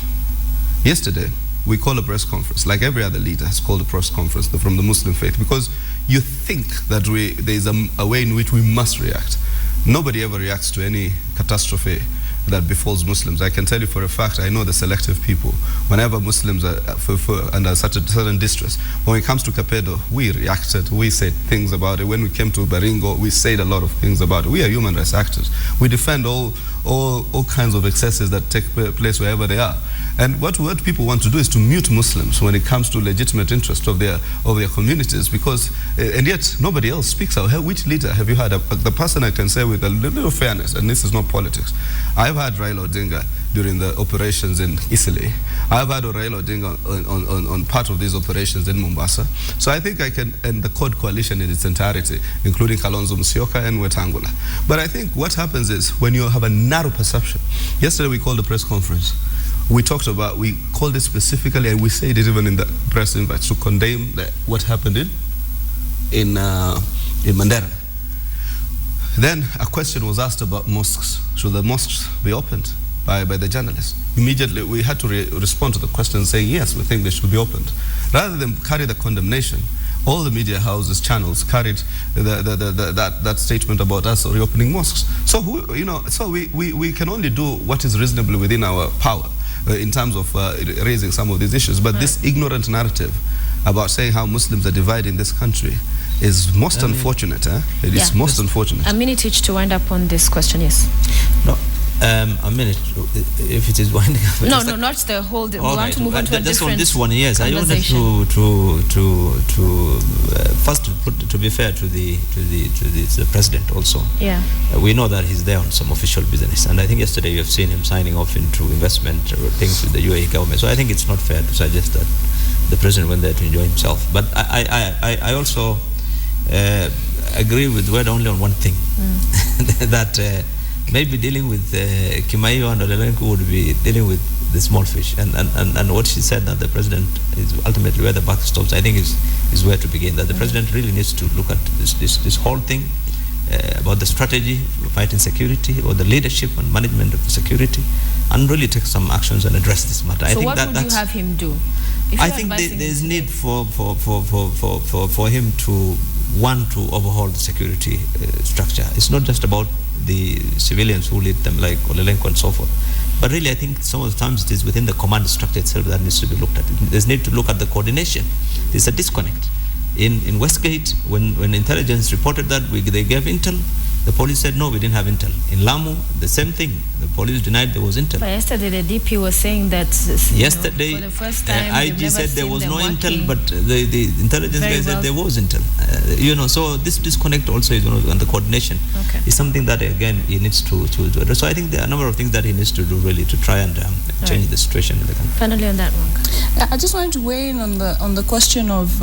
Yesterday, we called a press conference, like every other leader has called a press conference from the Muslim faith, because you think that there's a way in which we must react. Nobody ever reacts to any catastrophe that befalls Muslims. I can tell you for a fact, I know the selective people. Whenever Muslims are under certain distress, when it comes to Capedo, we reacted, we said things about it. When we came to Baringo, we said a lot of things about it. We are human rights actors. We defend all kinds of excesses that take place wherever they are. And what people want to do is to mute Muslims when it comes to legitimate interest of their communities, because and yet nobody else speaks out. Which leader have you had? The person I can say with a little fairness, and this is not politics, I've had Raila Odinga during the operations in Italy. I've had Raila Odinga on part of these operations in Mombasa. So I think I can, and the CORD coalition in its entirety, including Kalonzo Musyoka and Wetangula. But I think what happens is when you have a narrow perception. Yesterday we called a press conference. We called it specifically, and we said it even in the press invites, to condemn what happened in Mandera. Then a question was asked about mosques. Should the mosques be opened? by the journalists. Immediately, we had to respond to the question saying, yes, we think they should be opened. Rather than carry the condemnation, all the media houses, channels carried that statement about us reopening mosques. So, we can only do what is reasonably within our power in terms of raising some of these issues. But this ignorant narrative about saying how Muslims are divided in this country is most unfortunate. It is most unfortunate. A minute each to wind up on this question, yes. No, a minute, if it is winding up. No, not the whole. We want to move on to a just different on this one, yes. I wanted to first to be fair to the president also. Yeah. We know that he's there on some official business, and I think yesterday you have seen him signing off into investment things with the UAE government. So I think it's not fair to suggest that the president went there to enjoy himself. But I also agree with Wed only on one thing, that maybe dealing with Kimaiyo and Olelenku would be dealing with the small fish, and what she said, that the president is ultimately where the buck stops, I think is where to begin. That the president really needs to look at this whole thing about the strategy for fighting security, or the leadership and management of security, and really take some actions and address this matter. So I think what would you have him do? I think there's need for him to want to overhaul the security structure. It's not just about the civilians who lead them, like Olelenko and so forth, but really I think some of the times it is within the command structure itself that needs to be looked at. There's need to look at the coordination. There's a disconnect. In Westgate, when intelligence reported that they gave intel, the police said no, we didn't have intel. In Lamu, the same thing. The police denied there was intel. But yesterday the DP was saying that yesterday for the first time IG said there was no intel, but the intelligence guys said there was intel. So this disconnect also is one of, and the coordination is something that again he needs to address. So I think there are a number of things that he needs to do really to try and change the situation in the country. Finally on that one, I just wanted to weigh in on the question of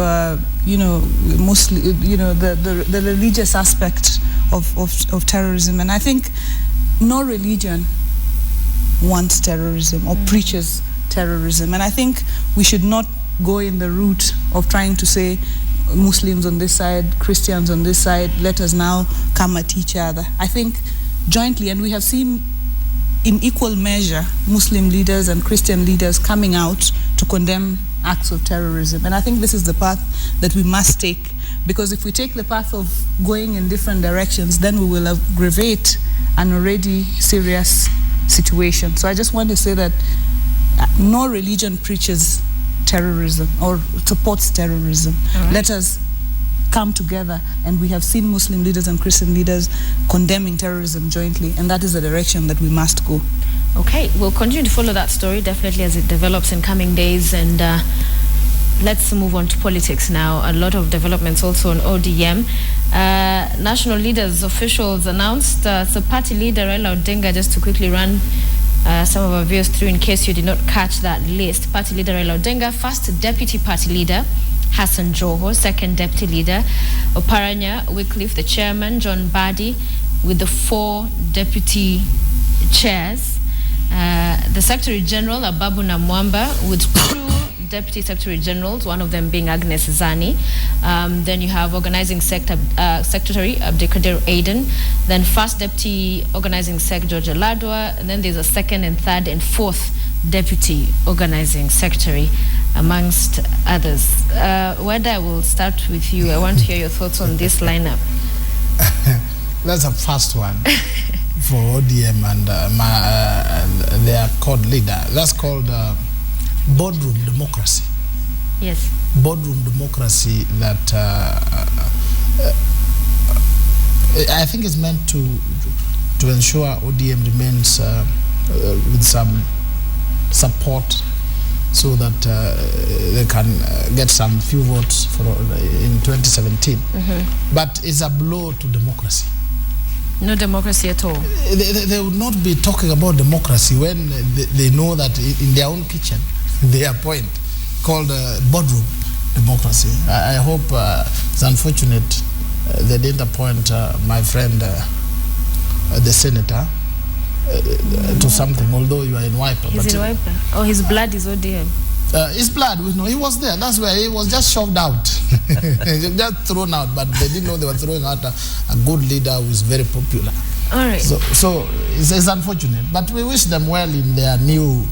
mostly the religious aspect of terrorism, and I think no religion wants terrorism or preaches terrorism, and I think we should not go in the route of trying to say Muslims on this side, Christians on this side, let us now come at each other. I think jointly, and we have seen in equal measure Muslim leaders and Christian leaders coming out to condemn acts of terrorism, and I think this is the path that we must take. Because if we take the path of going in different directions, then we will aggravate an already serious situation. So I just want to say that no religion preaches terrorism or supports terrorism. Right. Let us come together, and we have seen Muslim leaders and Christian leaders condemning terrorism jointly, and that is the direction that we must go. Okay, we'll continue to follow that story definitely as it develops in coming days, and let's move on to politics now. A lot of developments also on ODM. National leaders, officials announced. So party leader Raila Odinga, just to quickly run some of our viewers through in case you did not catch that list. Party leader Raila Odinga, first deputy party leader Hassan Joho, second deputy leader Oparanya Wycliffe, the chairman John Badi, with the 4 deputy chairs. The Secretary General Ababu Namwamba with 2 Deputy Secretary Generals, one of them being Agnes Zani. Then you have Organizing Secretary Abdikadir Aden. Then First Deputy Organizing Sec George Aladwa. And then there's a second and third and fourth Deputy Organizing Secretary, amongst others. Weda, I will start with you. I want to hear your thoughts on this lineup. That's a first one for ODM and their court leader. That's called boardroom democracy. Yes. Boardroom democracy that I think is meant to ensure ODM remains with some support, so that they can get some few votes in 2017. But it's a blow to democracy. No democracy at all. They would not be talking about democracy when they know that in their own kitchen they appoint, called boardroom democracy. I hope it's unfortunate they didn't appoint my friend, the senator, to something, although you are in Wiper. He's in Wiper. Oh, his blood is ODM. His blood, we know, he was there. That's where he was just shoved out. Just thrown out, but they didn't know they were throwing out a good leader who is very popular. All right. So it's unfortunate, but we wish them well in their new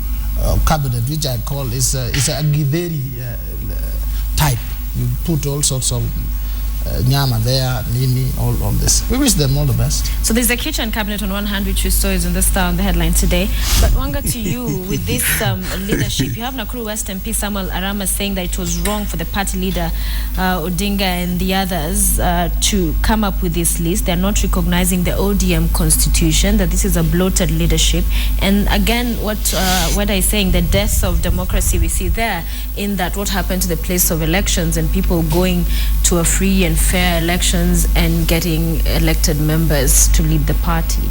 cabinet, which I call is a Githeri type. You put all sorts of nyama there, nini, all this. We wish them all the best. So there's a kitchen cabinet on one hand, which we saw is in the Star on the headline today. But Wanga, to you, with this leadership, you have Nakuru West MP Samuel Arama saying that it was wrong for the party leader Odinga and the others to come up with this list. They're not recognizing the ODM constitution, that this is a bloated leadership. And again, what is saying, the death of democracy we see there, in that what happened to the place of elections and people going to a free and fair elections and getting elected members to lead the party.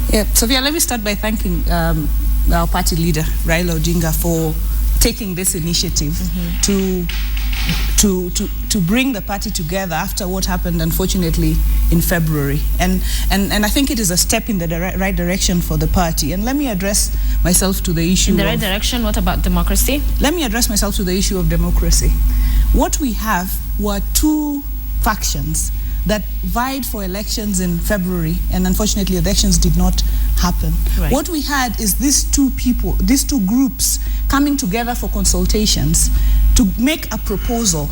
Yeah, Sophia, let me start by thanking our party leader, Raila Odinga, for taking this initiative to bring the party together after what happened, unfortunately, in February. And I think it is a step in the right direction for the party. And let me address myself to the issue in the right direction. What about democracy? Let me address myself to the issue of democracy. What we have were two factions that vied for elections in February, and unfortunately elections did not happen. Right. What we had is these two groups coming together for consultations to make a proposal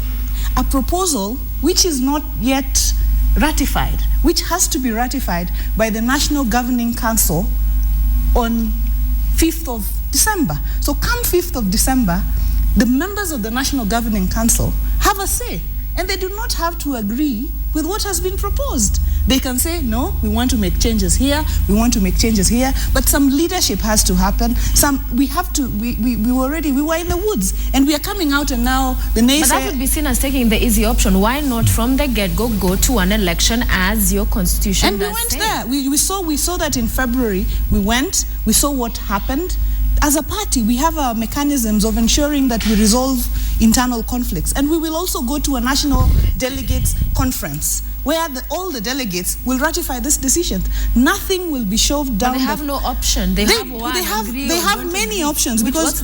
which is not yet ratified, which has to be ratified by the National Governing Council on 5th of December. So come 5th of December, the members of the National Governing Council have a say, and they do not have to agree with what has been proposed. They can say, no, we want to make changes here, we want to make changes here, but some leadership has to happen. We were in the woods, and we are coming out, and now the naysayers... But that would be seen as taking the easy option. Why not from the get-go go to an election as your constitution does? And we went there. We saw that in February. We went, we saw what happened. As a party, we have our mechanisms of ensuring that we resolve internal conflicts. And we will also go to a national delegates conference where all the delegates will ratify this decision. Nothing will be shoved down. But they have no option. They have one. They have many options because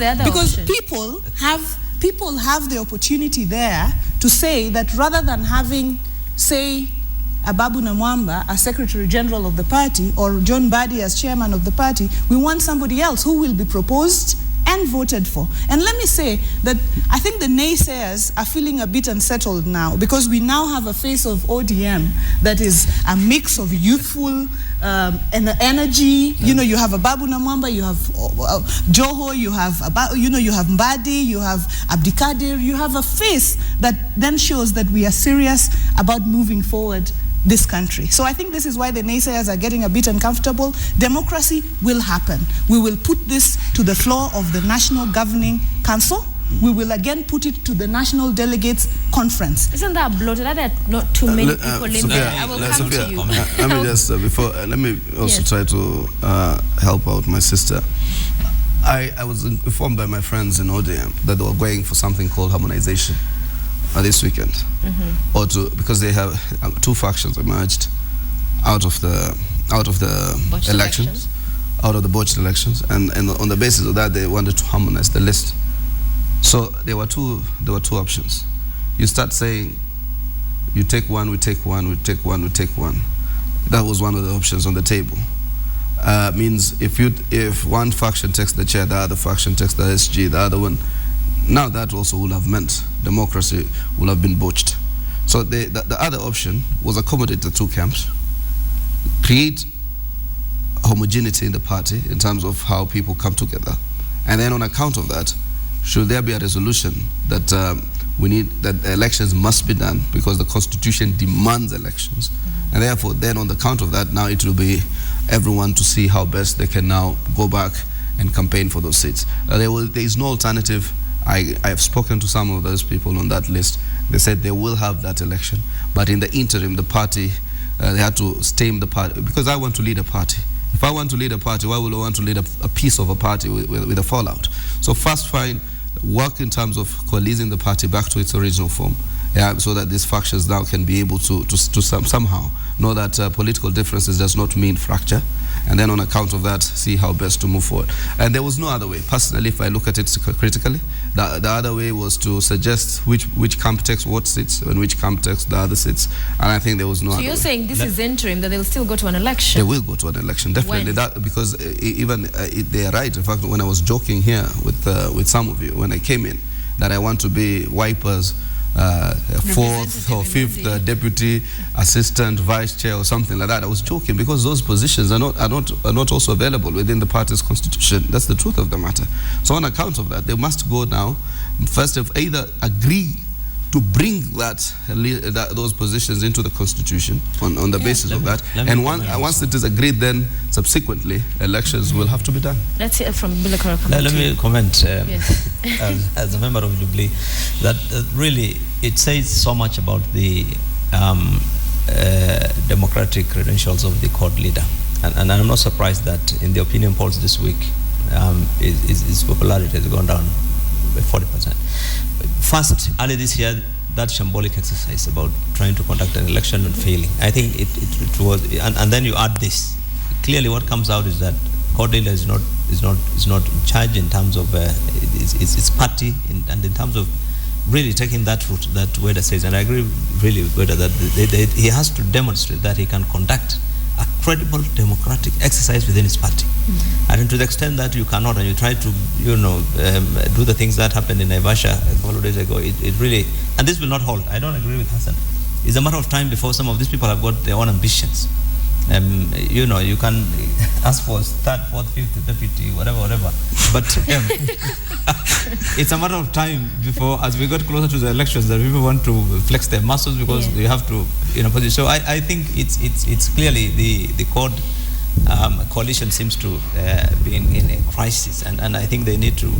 people have the opportunity there to say that rather than having, say, Ababu Namwamba as Secretary General of the party or John Badi as Chairman of the party, we want somebody else who will be proposed and voted for. And let me say that I think the naysayers are feeling a bit unsettled now because we now have a face of ODM that is a mix of youthful energy. You know, you have Ababu Namwamba, you have Joho, you have Mbadi, you have Abdikadir. You have a face that then shows that we are serious about moving forward this country. So I think this is why the naysayers are getting a bit uncomfortable. Democracy will happen. We will put this to the floor of the National Governing Council. We will again put it to the National Delegates Conference. Isn't that bloated? Are there not too many people in there? I will come to you. Let me just, let me also try to help out my sister. I was informed by my friends in ODM that they were going for something called harmonization this weekend, because they have two factions emerged out of the elections, out of the botched elections, and on the basis of that they wanted to harmonize the list. So there were two options. You start saying, you take one, we take one, we take one, we take one. That was one of the options on the table. Means if one faction takes the chair, the other faction takes the SG, the other one. Now that also would have meant democracy would have been botched. So the other option was accommodate the two camps, create homogeneity in the party in terms of how people come together, and then on account of that, should there be a resolution that that elections must be done because the Constitution demands elections, and therefore then on the count of that, now it will be everyone to see how best they can now go back and campaign for those seats. There is no alternative. I have spoken to some of those people on that list. They said they will have that election, but in the interim, the party, they had to stem the party, because I want to lead a party. If I want to lead a party, why would I want to lead a piece of a party with a fallout? So first work in terms of coalescing the party back to its original form, so that these factions now can be able to somehow know that political differences does not mean fracture, and then on account of that, see how best to move forward. And there was no other way. Personally, if I look at it critically, the other way was to suggest which camp takes what seats and which camp takes the other seats, and I think there was no other way. So you're saying this is interim, that they'll still go to an election? They will go to an election, definitely. That, because even they are right. In fact, when I was joking here with some of you when I came in, that I want to be Wiper's fourth or fifth deputy, assistant, vice chair, or something like that. I was joking because those positions are not also available within the party's constitution. That's the truth of the matter. So on account of that, they must go now. First, of either agree to bring those positions into the constitution on the basis of that, and once it is agreed, then subsequently elections will have to be done. Let's hear from Bilakara. Let me comment as a member of Jubilee that really it says so much about the democratic credentials of the court leader, and I'm not surprised that in the opinion polls this week his popularity has gone down by 40%. First, early this year, that shambolic exercise about trying to conduct an election and failing, I think it was, and then you add this. Clearly, what comes out is that court leader is not in charge in terms of its party, and in terms of really taking that route that Weda says. And I agree really with Weda that he has to demonstrate that he can conduct a credible democratic exercise within his party. And to the extent that you cannot, and you try to, do the things that happened in Naivasha a couple of days ago, it really, and this will not hold. I don't agree with Hassan. It's a matter of time before some of these people have got their own ambitions. You can ask for third, fourth, fifth deputy, whatever. But it's a matter of time before, as we got closer to the elections, that people want to flex their muscles because you have to, position. So I think it's clearly the court coalition seems to be in a crisis, and I think they need to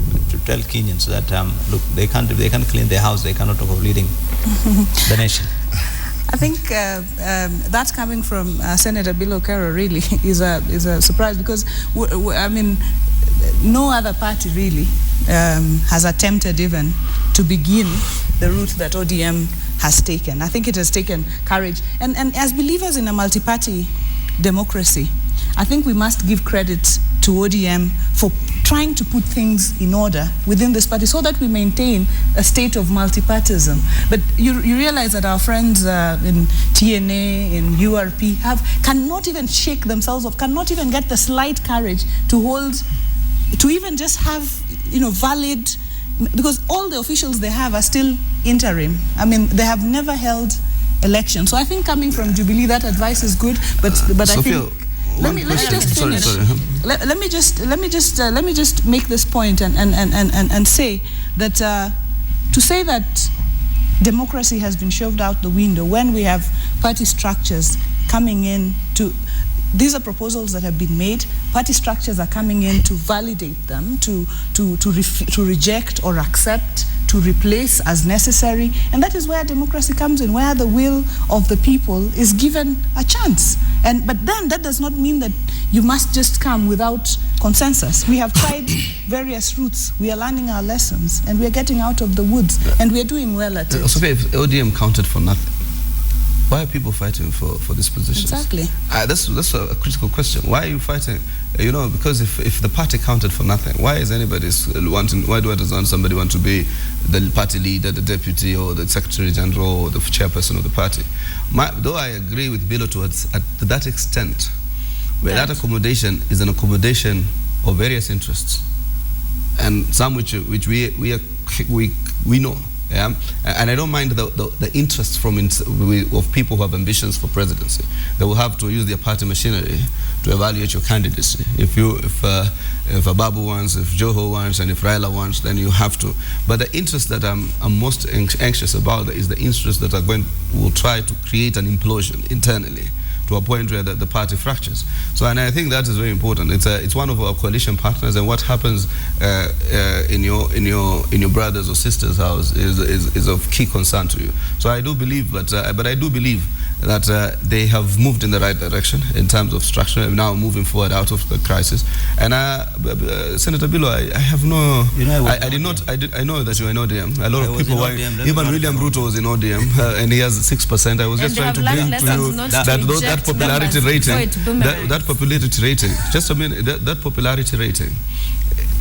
tell Kenyans that look, they can't clean their house, they cannot talk of leading the nation. I think that coming from Senator Bilokero really is a surprise, because no other party really has attempted even to begin the route that ODM has taken. I think it has taken courage, and as believers in a multi-party democracy, I think we must give credit to ODM for trying to put things in order within this party so that we maintain a state of multipartism. But you realize that our friends in TNA, in URP, cannot even shake themselves off, cannot even get the slight courage to even just have, valid, because all the officials they have are still interim. I mean, they have never held elections. So I think coming from Jubilee, that advice is good, but I think... Let me just finish. Let me just make this point and say that to say that democracy has been shoved out the window when we have party structures coming in to, these are proposals that have been made. Party structures are coming in to validate them, to reject or accept, to replace as necessary, and that is where democracy comes in, where the will of the people is given a chance. But then that does not mean that you must just come without consensus. We have tried various routes. We are learning our lessons, and we are getting out of the woods, and we are doing well at it. Sophia, if ODM counted for nothing, why are people fighting for this position? Exactly. That's a critical question. Why are you fighting? Because if the party counted for nothing, why is anybody wanting? Why does somebody want to be the party leader, the deputy, or the secretary general, or the chairperson of the party? Though I agree with Bilo to that extent, where that accommodation is an accommodation of various interests, and some which we know. Yeah? And I don't mind the interest of people who have ambitions for presidency. They will have to use their party machinery to evaluate your candidacy. If Ababu wants, if Joho wants, and if Raila wants, then you have to. But the interest that I'm most anxious about is the interest that will try to create an implosion internally, to a point where the party fractures. So, and I think that is very important. It's one of our coalition partners, and what happens in your brothers or sisters' house is of key concern to you. So I do believe, but I do believe that they have moved in the right direction in terms of structure, and now moving forward out of the crisis. And Senator Bilo, I have no, I know that you are in ODM. A lot of people, even William Ruto was in ODM, and he has 6%. I was just trying to bring to you that that popularity rating, that popularity rating, just a minute, that popularity rating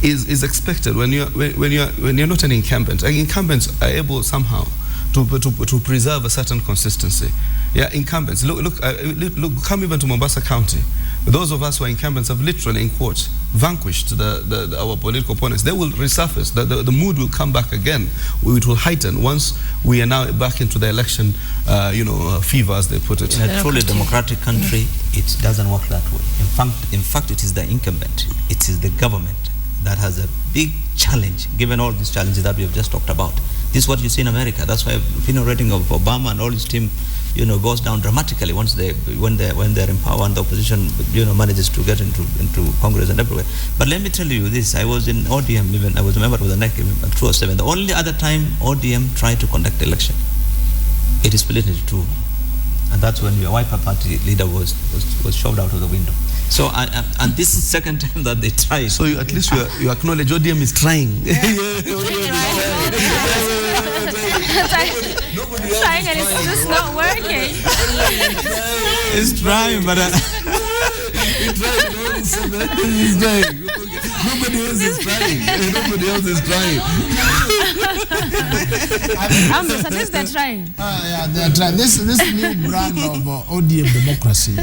is expected when you're not an incumbent. Incumbents are able somehow to preserve a certain consistency. Yeah, incumbents. Look, come even to Mombasa County. Those of us who are incumbents have literally, in quotes, vanquished our political opponents. They will resurface. The mood will come back again. It will heighten once we are now back into the election, fever, as they put it. In a truly democratic country, it doesn't work that way. In fact, it is the incumbent. It is the government that has a big challenge, given all these challenges that we have just talked about. This is what you see in America. That's why opinion rating of Obama and all his team, goes down dramatically when they're in power and the opposition, manages to get into Congress and everywhere. But let me tell you this: I was in ODM, even I was a member of the NEC in 2007. The only other time ODM tried to conduct election, it is split into two, and that's when your Wiper Party leader was shoved out of the window. So, and this is the second time that they tried. So at least you acknowledge ODM is trying. Trying and it's just not working. It's trying, but He's trying. Nobody else is trying. Nobody else is trying. At least they're trying. Yeah, they're trying. This new brand of ODM democracy,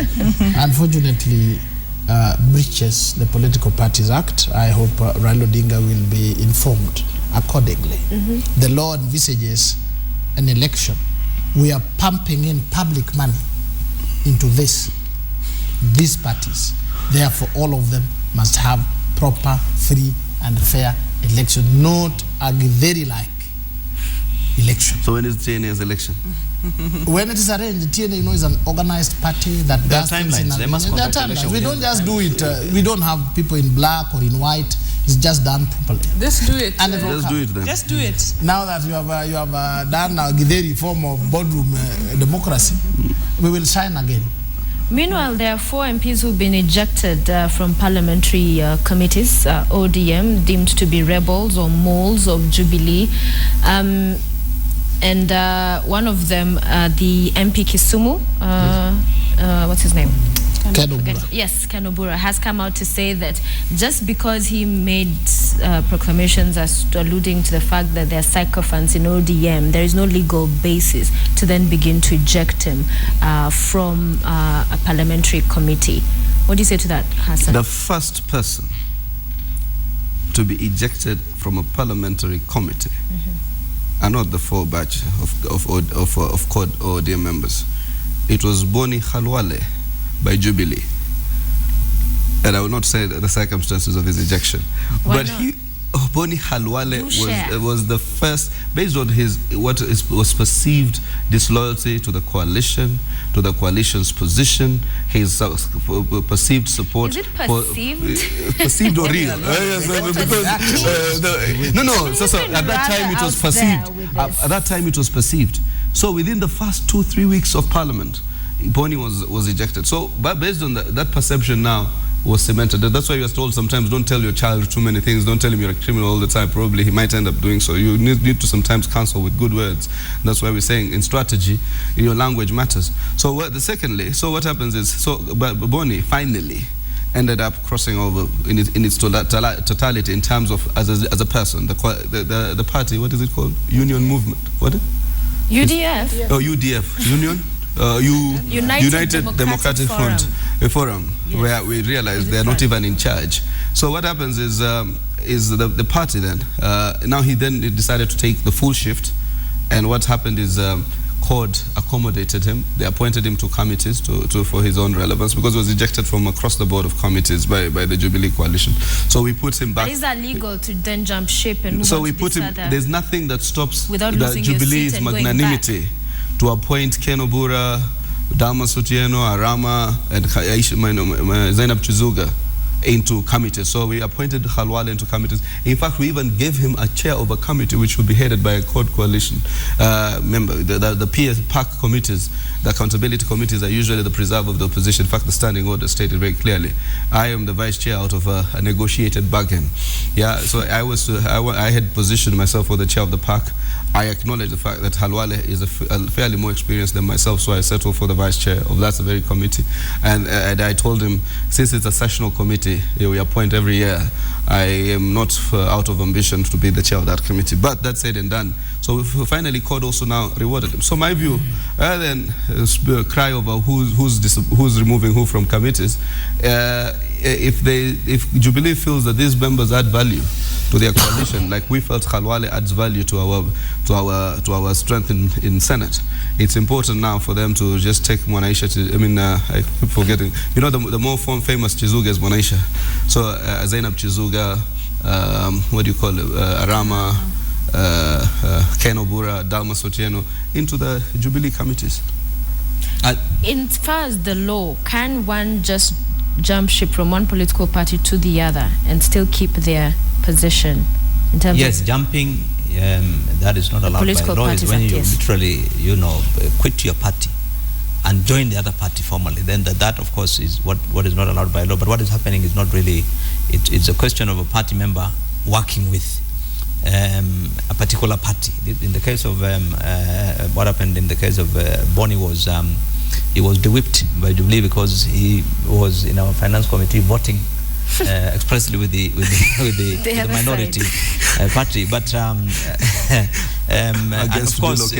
unfortunately, breaches the Political Parties Act. I hope Raila Odinga will be informed accordingly. The law envisages an election. We are pumping in public money into these parties. Therefore, all of them must have proper, free, and fair election, not a Githeri-like election. So when is TNA's election? When it is arranged, TNA is an organized party that does things in They must conduct election. We don't just do it. We don't have people in black or in white. It's just done properly. Let's do it. And let's do it then. Just do it. Now that you have done a Githeri form of boardroom democracy, we will shine again. Meanwhile, there are 4 MPs who've been ejected from parliamentary committees, ODM, deemed to be rebels or moles of Jubilee. And one of them, the MP Kisumu, what's his name? Ken Obura. Yes, Ken Obura has come out to say that just because he made proclamations as to alluding to the fact that there are sycophants in ODM, there is no legal basis to then begin to eject him from a parliamentary committee. What do you say to that, Hassan? The first person to be ejected from a parliamentary committee are not the 4 batch of COD ODM members. It was Boni Khalwale by Jubilee, and I will not say the circumstances of his ejection. Why but not? Boni Khalwale was the first, based on was perceived disloyalty to the coalition, to the coalition's position, his perceived support. Is it perceived? Perceived or real? So at that time it was perceived. At that time it was perceived. So within the first 2-3 weeks of Parliament, Boni was ejected. So, but based on that perception now was cemented. That's why you are told sometimes don't tell your child too many things. Don't tell him you're a criminal all the time. Probably he might end up doing so. You need to sometimes counsel with good words. That's why we're saying in strategy, your language matters. So what happens is, but Boni finally ended up crossing over in its totality in terms of as a person. The party, what is it called? Union movement. What? UDF. Oh, UDF. Union. United Democratic Front, a forum, yes, where we realize they are not even in charge. So what happens is the party then, now he decided to take the full shift, and what happened is CORD accommodated him. They appointed him to committees for his own relevance, because he was ejected from across the board of committees by the Jubilee coalition. So we put him back. But is that legal to then jump ship and move so on we to put this him. other, there's nothing that stops without the losing your Jubilee's seat and going magnanimity to appoint Ken Obura, Dalmas Otieno, Arama, and Zainab Chizuga into committees. So we appointed Khalwale into committees. In fact, we even gave him a chair of a committee which would be headed by a court coalition member. The PS PAC committees, the accountability committees, are usually the preserve of the opposition. In fact, the standing order stated very clearly, I am the vice chair out of a negotiated bargain. Yeah, so I had positioned myself for the chair of the PAC. I acknowledge the fact that Khalwale is fairly more experienced than myself, so I settled for the vice chair of that very committee. And I told him, since it's a sessional committee, we appoint every year, I am not out of ambition to be the chair of that committee. But that said and done. So finally, CORD also now rewarded him. So my view, rather than cry over who's removing who from committees, if Jubilee feels that these members add value to their coalition, like we felt Khalwale adds value to our strength in Senate, it's important now for them to just take Mwanaisha to, I keep forgetting, the more famous Chizuga is Mwanaisha. So Zainab Chizuga, what do you call it, Arama, Ken Obura, Dalma Sotieno, into the Jubilee committees. In far as the law, can one just jump ship from one political party to the other and still keep their position? In terms yes, jumping, that is not allowed by law. Is when you literally, quit your party and join the other party formally. Then that of course, is what is not allowed by law. But what is happening is not really, it's a question of a party member working with a particular party. In the case of what happened in the case of Boni was he was de-whipped by Jubilee because he was in our finance committee voting expressly with the minority party. But and of course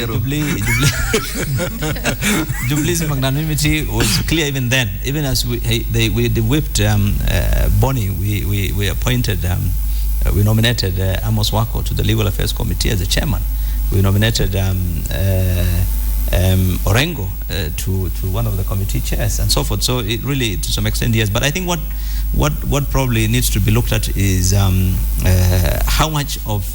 Jubilee's magnanimity was clear even then. Even as we de-whipped Boni, we appointed. We nominated Amos Wako to the Legal Affairs Committee as the chairman. We nominated Orengo to one of the committee chairs and so forth. So it really, to some extent, yes. But I think what probably needs to be looked at is how much of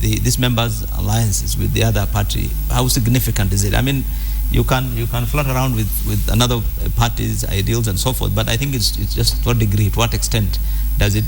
these members' alliances with the other party, how significant is it? I mean, you can flirt around with another party's ideals and so forth, but I think it's just to what degree, to what extent does it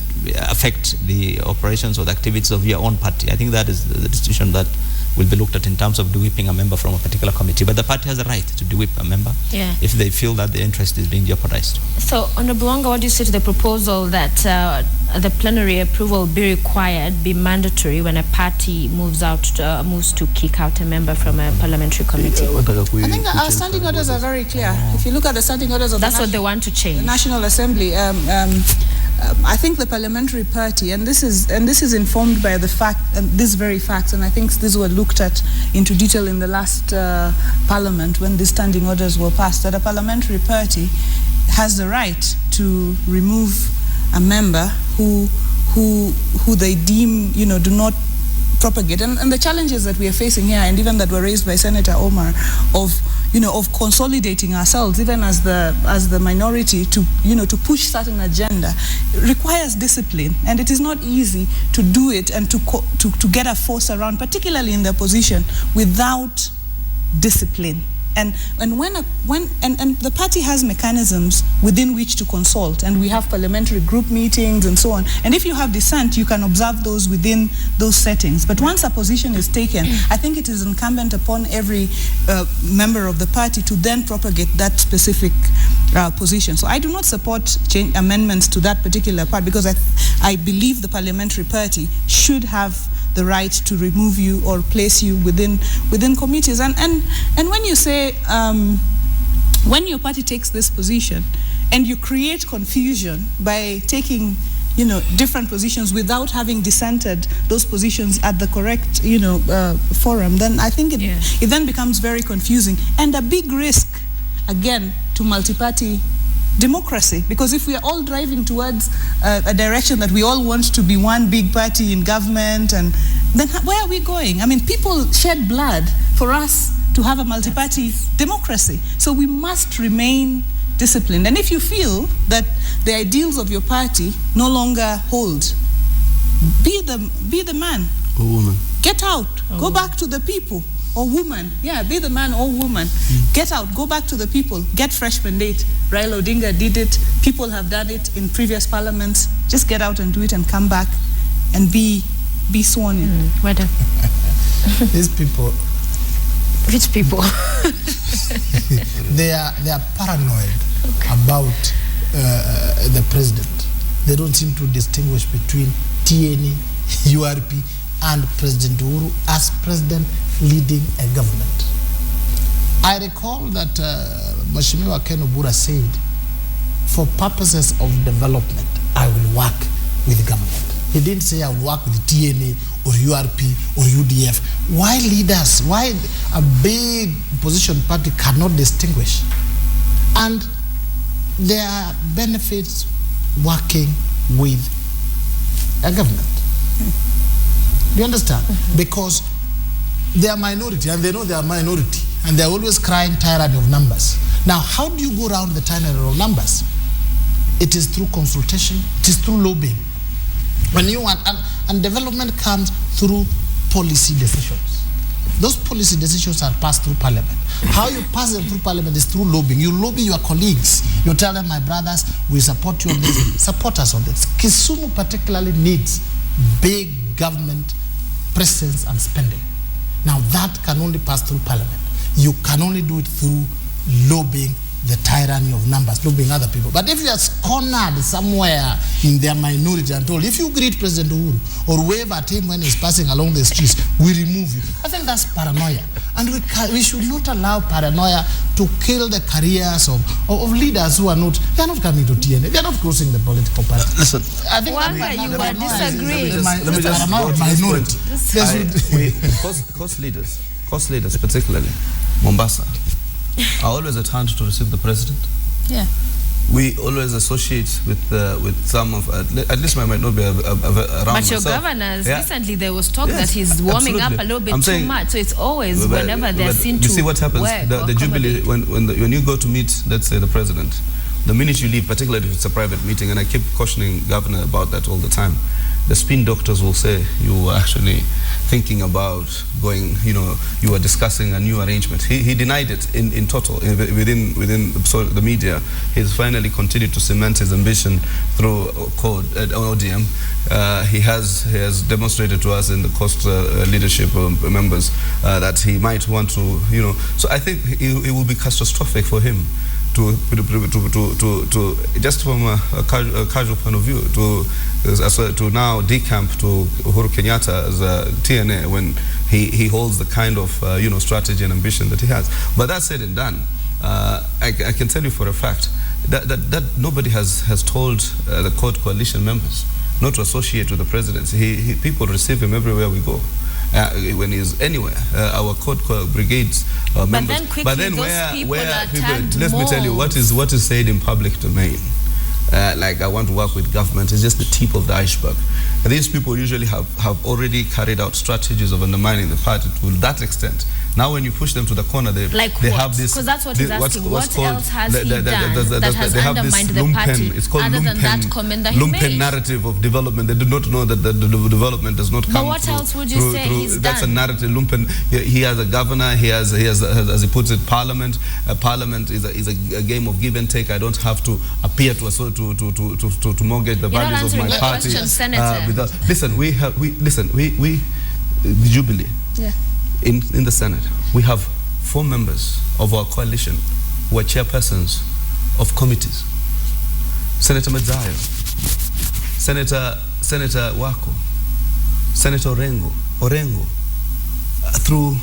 affect the operations or the activities of your own party? I think that is the decision that will be looked at in terms of de-whipping a member from a particular committee. But the party has a right to de-whip a member if they feel that the interest is being jeopardized. So, Honorable Wanga, what do you say to the proposal that the plenary approval be required, be mandatory when a party moves to kick out a member from a parliamentary committee? I think our standing orders are very clear. If you look at the standing orders of what they want to change. The National Assembly, I think the parliamentary party, and this is informed by the fact, and this very fact, and I think these were looked at into detail in the last parliament when these standing orders were passed, that a parliamentary party has the right to remove a member who they deem, do not propagate. And the challenges that we are facing here, and even that were raised by Senator Omar, of consolidating ourselves, even as the minority, to push certain agenda, requires discipline, and it is not easy to do it and to get a force around, particularly in the opposition, without discipline. And when the party has mechanisms within which to consult, and we have parliamentary group meetings and so on. And if you have dissent, you can observe those within those settings. But once a position is taken, I think it is incumbent upon every member of the party to then propagate that specific position. So I do not support amendments to that particular part, because I believe the parliamentary party should have the right to remove you or place you within committees. And when you say, when your party takes this position and you create confusion by taking different positions without having dissented those positions at the correct forum, then I think it then becomes very confusing and a big risk, again, to multi-party democracy, because if we are all driving towards a direction that we all want to be one big party in government, and then where are we going? I mean, people shed blood for us to have a multi-party democracy. So we must remain disciplined. And if you feel that the ideals of your party no longer hold, be the man. Or woman. Get out. Go back to the people. or woman. Yeah, be the man or woman. Get out, go back to the people, get fresh mandate. Raila Odinga did it. People have done it in previous parliaments. Just get out and do it and come back and be sworn in. These people. Which people? they are paranoid about the president. They don't seem to distinguish between TNA, URP, and President Uhuru as president leading a government. I recall that Mheshimiwa Ken Obura said, for purposes of development, I will work with government. He didn't say I will work with TNA or URP or UDF. Why leaders, why a big opposition party cannot distinguish? And there are benefits working with a government. Do you understand? Because they are minority and they know they are minority and they're always crying tyranny of numbers. Now, how do you go around the tyranny of numbers? It is through consultation, it is through lobbying. When you want, and development comes through policy decisions. Those policy decisions are passed through parliament. How you pass them through parliament is through lobbying. You lobby your colleagues. You tell them, my brothers, we support you on this, support us on this. Kisumu particularly needs big government presence and spending. Now that can only pass through parliament. You can only do it through lobbying the tyranny of numbers, lobbying other people. But if you are cornered somewhere in their minority and told, if you greet President Uhuru or wave at him when he's passing along the streets, we remove you. I think that's paranoia. And we should not allow paranoia to kill the careers of leaders who are not, they are not coming to TNA, they are not crossing the political party. Listen, I think you were disagreeing. Let me just minority. Coast leaders, particularly Mombasa, are always at hand to receive the president. Yeah. We always associate with some of, at least I might not be around But myself. your governors, recently there was talk that he's warming up a little bit too much. So it's always whenever they're seen to. You see what happens, the Jubilee, when you go to meet, let's say, the president, the minute you leave, particularly if it's a private meeting, and I keep cautioning Governor about that all the time, the spin doctors will say you were actually thinking about going, you were discussing a new arrangement. He denied it in total, within the media. He's finally continued to cement his ambition through ODM. He has demonstrated to us in the Coast leadership members that he might want to, so I think it will be catastrophic for him to just from a casual point of view, to now decamp to Uhuru Kenyatta as a TNA when he holds the kind of strategy and ambition that he has. But that said and done, I can tell you for a fact that nobody has told the Court coalition members not to associate with the presidency. People receive him everywhere we go. When he's anywhere, our court brigades members. But then where people, let me tell you what is said in public domain. Like, I want to work with government, is just the tip of the iceberg. And these people usually have already carried out strategies of undermining the party to that extent. Now when you push them to the corner, they have this. Because that's what he's asking. What else has he done that has they have undermined this the lumpen, party? it's called other lumpen, than that comment that he made? Lumpen narrative of development. They do not know that the development does not come. But what else would you say he's that's done? A narrative. Lumpen. He has a governor. He has, as he puts it, parliament. Parliament is a game of give and take. I don't have to appear to mortgage the values of my party. Listen, we the Jubilee. Yeah. In the Senate, we have 4 members of our coalition who are chairpersons of committees. Senator Medzayo, Senator Wako, Senator Orengo, through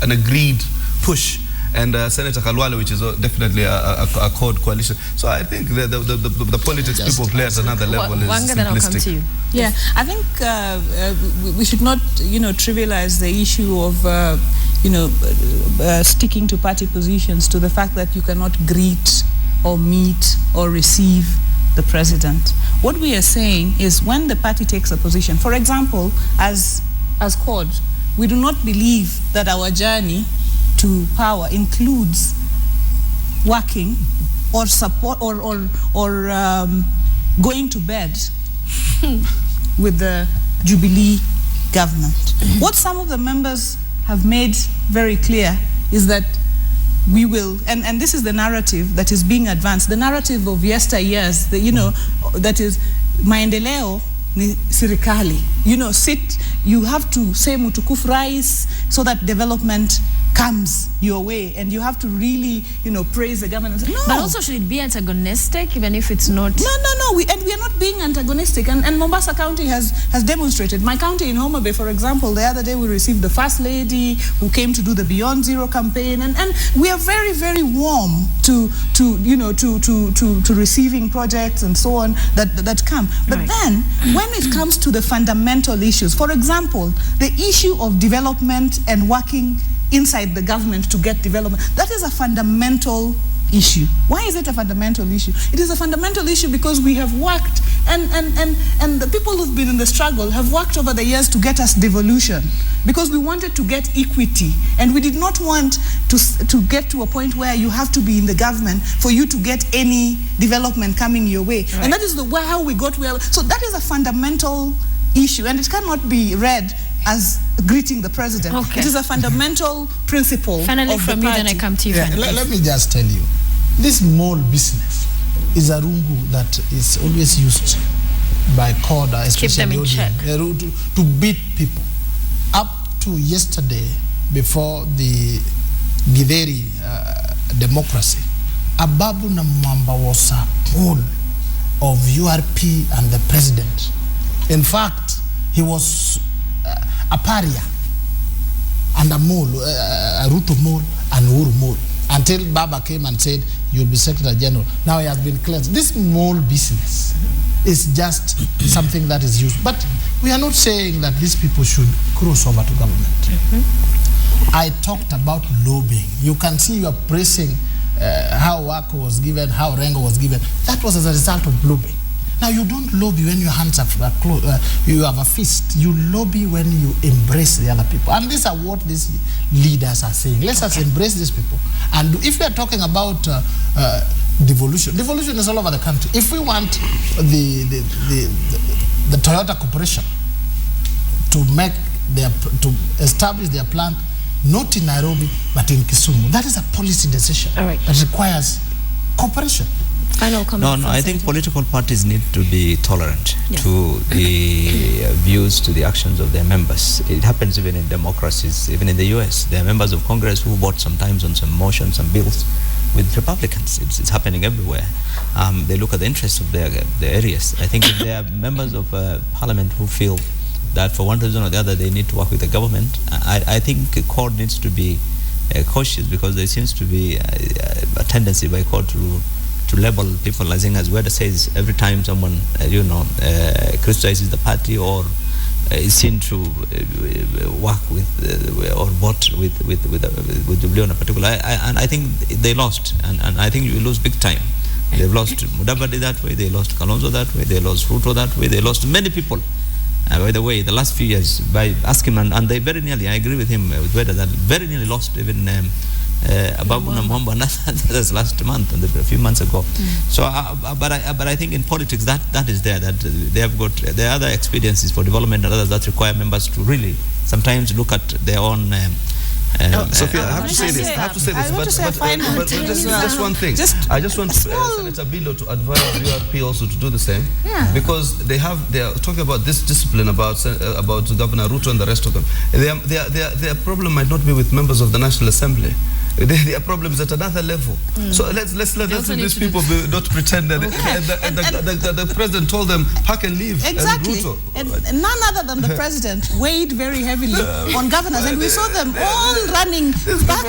an agreed push, and Senator Kalwale, which is definitely a coalition. So I think the politics people play at another level is simplistic. Then I'll come to you. Yeah, I think we should not, trivialize the issue of, sticking to party positions, to the fact that you cannot greet or meet or receive the president. What we are saying is, when the party takes a position, for example, as CORD, we do not believe that our journey to power includes working or support or going to bed with the Jubilee government. What some of the members have made very clear is that we will, and this is the narrative that is being advanced, the narrative of yesteryears, that is maendeleo ni serikali. You have to say mutukufu rais so that development comes your way, and you have to really, praise the government. No. But also, should it be antagonistic, even if it's not? No. We are not being antagonistic, and Mombasa County has demonstrated. My county in Homa Bay, for example, the other day we received the First Lady who came to do the Beyond Zero campaign, and we are very, very warm to receiving projects and so on that come. But right. Then, when it comes to the fundamental issues, for example, the issue of development and working inside the government to get development, that is a fundamental issue. Why is it a fundamental issue? It is a fundamental issue because we have worked, and the people who've been in the struggle have worked over the years to get us devolution, because we wanted to get equity, and we did not want to get to a point where you have to be in the government for you to get any development coming your way. Right. And that is how we got where. So that is a fundamental issue, and it cannot be read as greeting the president. Okay. It is a fundamental principle. Finally, of from the you, party. then I come to you. Yeah, let me just tell you, this small business is a rungu that is always used by CORDA, especially Keep them in check. To beat people. Up to yesterday, before the Githeri democracy, Ababu Namwamba was a poll of URP and the president. In fact, he was a paria and a mole, a Ruto mole and Uhuru mole, until Baba came and said, you'll be Secretary General. Now he has been cleansed. This small business is just something that is used. But we are not saying that these people should cross over to government. Mm-hmm. I talked about lobbying. You can see you are praising how Wako was given, how Rengo was given. That was as a result of lobbying. Now, you don't lobby when your hands are closed, you have a fist. You lobby when you embrace the other people. And these are what these leaders are saying. Let us embrace these people. And if we are talking about devolution is all over the country. If we want the Toyota Corporation to establish their plant, not in Nairobi, but in Kisumu, that is a policy decision that requires cooperation. Final comment. No, I think political parties need to be tolerant to the views, to the actions of their members. It happens even in democracies, even in the US. There are members of Congress who vote sometimes on some motions and bills with Republicans. It's happening everywhere. They look at the interests of their areas. I think if there are members of parliament who feel that for one reason or the other they need to work with the government, I think court needs to be cautious, because there seems to be a tendency by court to label people, as Weda says, every time someone criticizes the party or is seen to work with or vote with Devolution in particular. And I think they lost, and I think you lose big time. They've lost Mudavadi that way, they lost Kalonzo that way, they lost Ruto that way, they lost many people. By the way, the last few years, by asking, and they very nearly, I agree with him, with Weda, that very nearly lost even Ababu Namwamba, that's last month and a few months ago. So, but I think in politics that is there, that they have got there are other experiences for development and others that require members to really sometimes look at their own. Sophia, I have to say this. But just one thing. I just want Senator Bilo to advise URP also to do the same, because they are talking about this discipline about Governor Ruto and the rest of them. Their problem might not be with members of the National Assembly. Their problems at another level. So let's let these people not pretend that the president told them pack and leave. Exactly. And none other than the president weighed very heavily on governors, and we saw them all running back,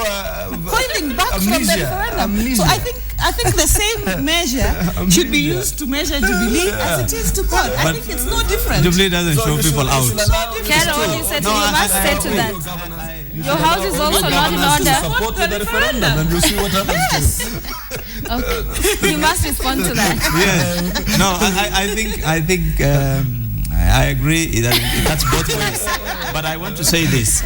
coiling back from the referendum. So I think the same measure should be used to measure Jubilee as it is to court. I think it's no different. Jubilee doesn't show people out. Carol, you said you must say to that. Your house is also not in order. Support the referendum, and we'll see what happens to you. Okay. You must respond to that. Yes. No, I think I agree that that's both ways. But I want to say this.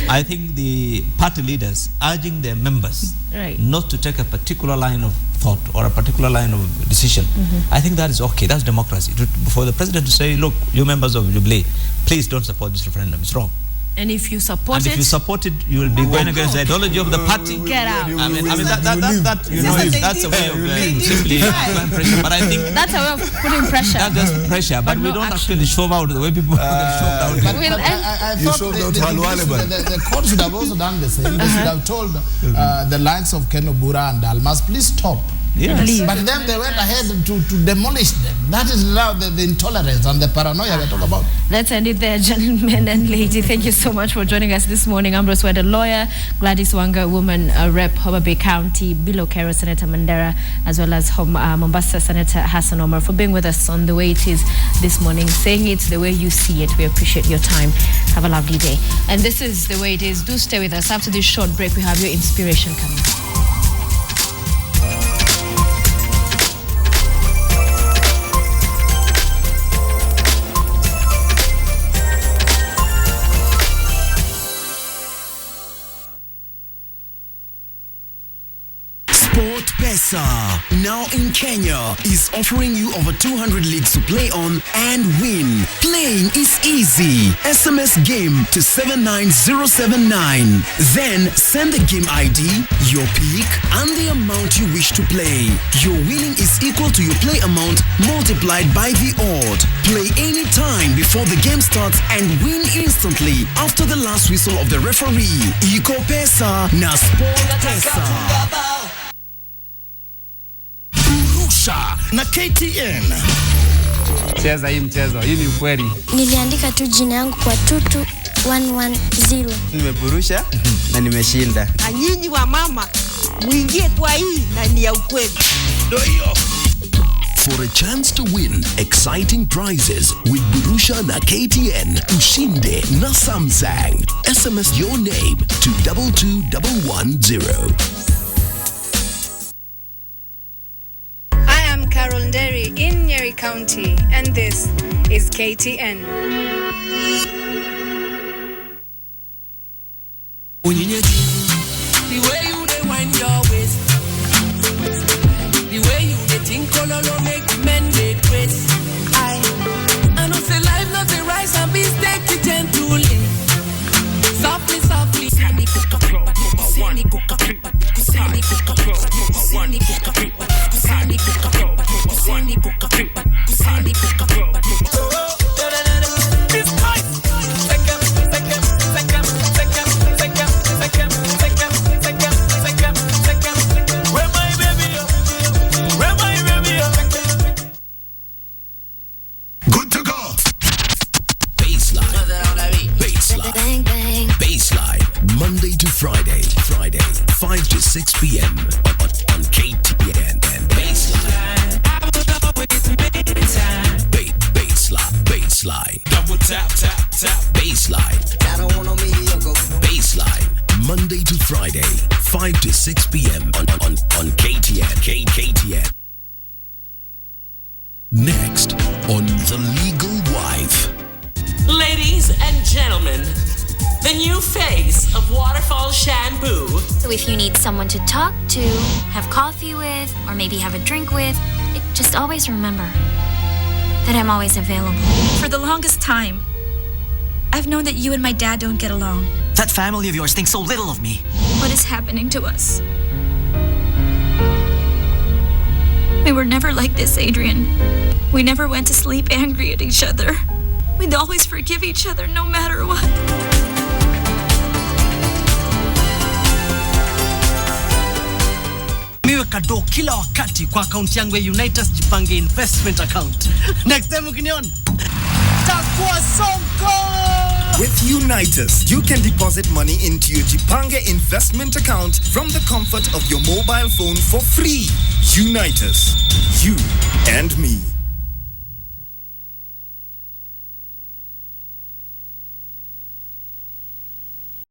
I think the party leaders urging their members not to take a particular line of thought or a particular line of decision. I think that is okay. That's democracy. For the president to say, look, you members of Jubilee, please don't support this referendum. It's wrong. And if you support and if you support it, you will be going against the ideology of the party. Get out. I mean that you know, that's a way of simply applying pressure. But I think that's a way of putting pressure. That's just pressure, but we don't actually shove out the way people get shoved out. But I thought the court should have also done the same. They should have told the likes of Ken Obura and Almas, please stop. Yes. But then they went ahead to demolish them. That is now the intolerance and the paranoia we're talking about. Let's end it there, gentlemen and lady. Thank you so much for joining us this morning. Ambrose Wade, a lawyer, Gladys Wanga, woman rep, Homa Bay County, Bilo Cairo, Senator Mandera, as well as Mombasa Senator Hassan Omar, for being with us on The Way It Is this morning, saying it the way you see it. We appreciate your time. Have a lovely day. And this is The Way It Is. Do stay with us. After this short break, we have your inspiration coming. Pesa, now in Kenya, is offering you over 200 leagues to play on and win. Playing is easy. SMS game to 79079. Then send the game ID, your pick, and the amount you wish to play. Your winning is equal to your play amount multiplied by the odd. Play anytime before the game starts and win instantly after the last whistle of the referee. Iko Pesa na Sport Pesa. Na KTN. Cheza hii mchezo, hii ni ukweli. Niliandika tu jina yangu kwa tutu 110. Nimeburusha na nimeshinda. Na nyinyi wa mama muingie kwa hii na ni ya ukweli. Ndio hiyo. For a chance to win exciting prizes with Burusha na KTN, ushinde na Samsung. SMS your name to 22110. Carol Nderi in Nyeri County, and this is KTN. The way you they wind your waist, the way you they think color make men they twist. I know say life not a rice and beans, take it gently, softly, softly. Monday to Friday, 5 to 6 p.m. on KTN and Baseline. Baseline. Double tap, tap, tap. Baseline. I don't want no mediocre. Baseline. Monday to Friday, 5 to 6 p.m. on KTN. KTN. Next on The Legal Wife. Ladies and gentlemen, the new face of Waterfall Shampoo. So if you need someone to talk to, have coffee with, or maybe have a drink with, just always remember that I'm always available. For the longest time, I've known that you and my dad don't get along. That family of yours thinks so little of me. What is happening to us? We were never like this, Adrian. We never went to sleep angry at each other. We'd always forgive each other no matter what. Miweka do kila wakati kwa akaunti yangu ya Unitas Jipange investment account. Next time ukiniona takuwa sonko. With Unitas, you can deposit money into your Jipange investment account from the comfort of your mobile phone for free. Unitas, you and me.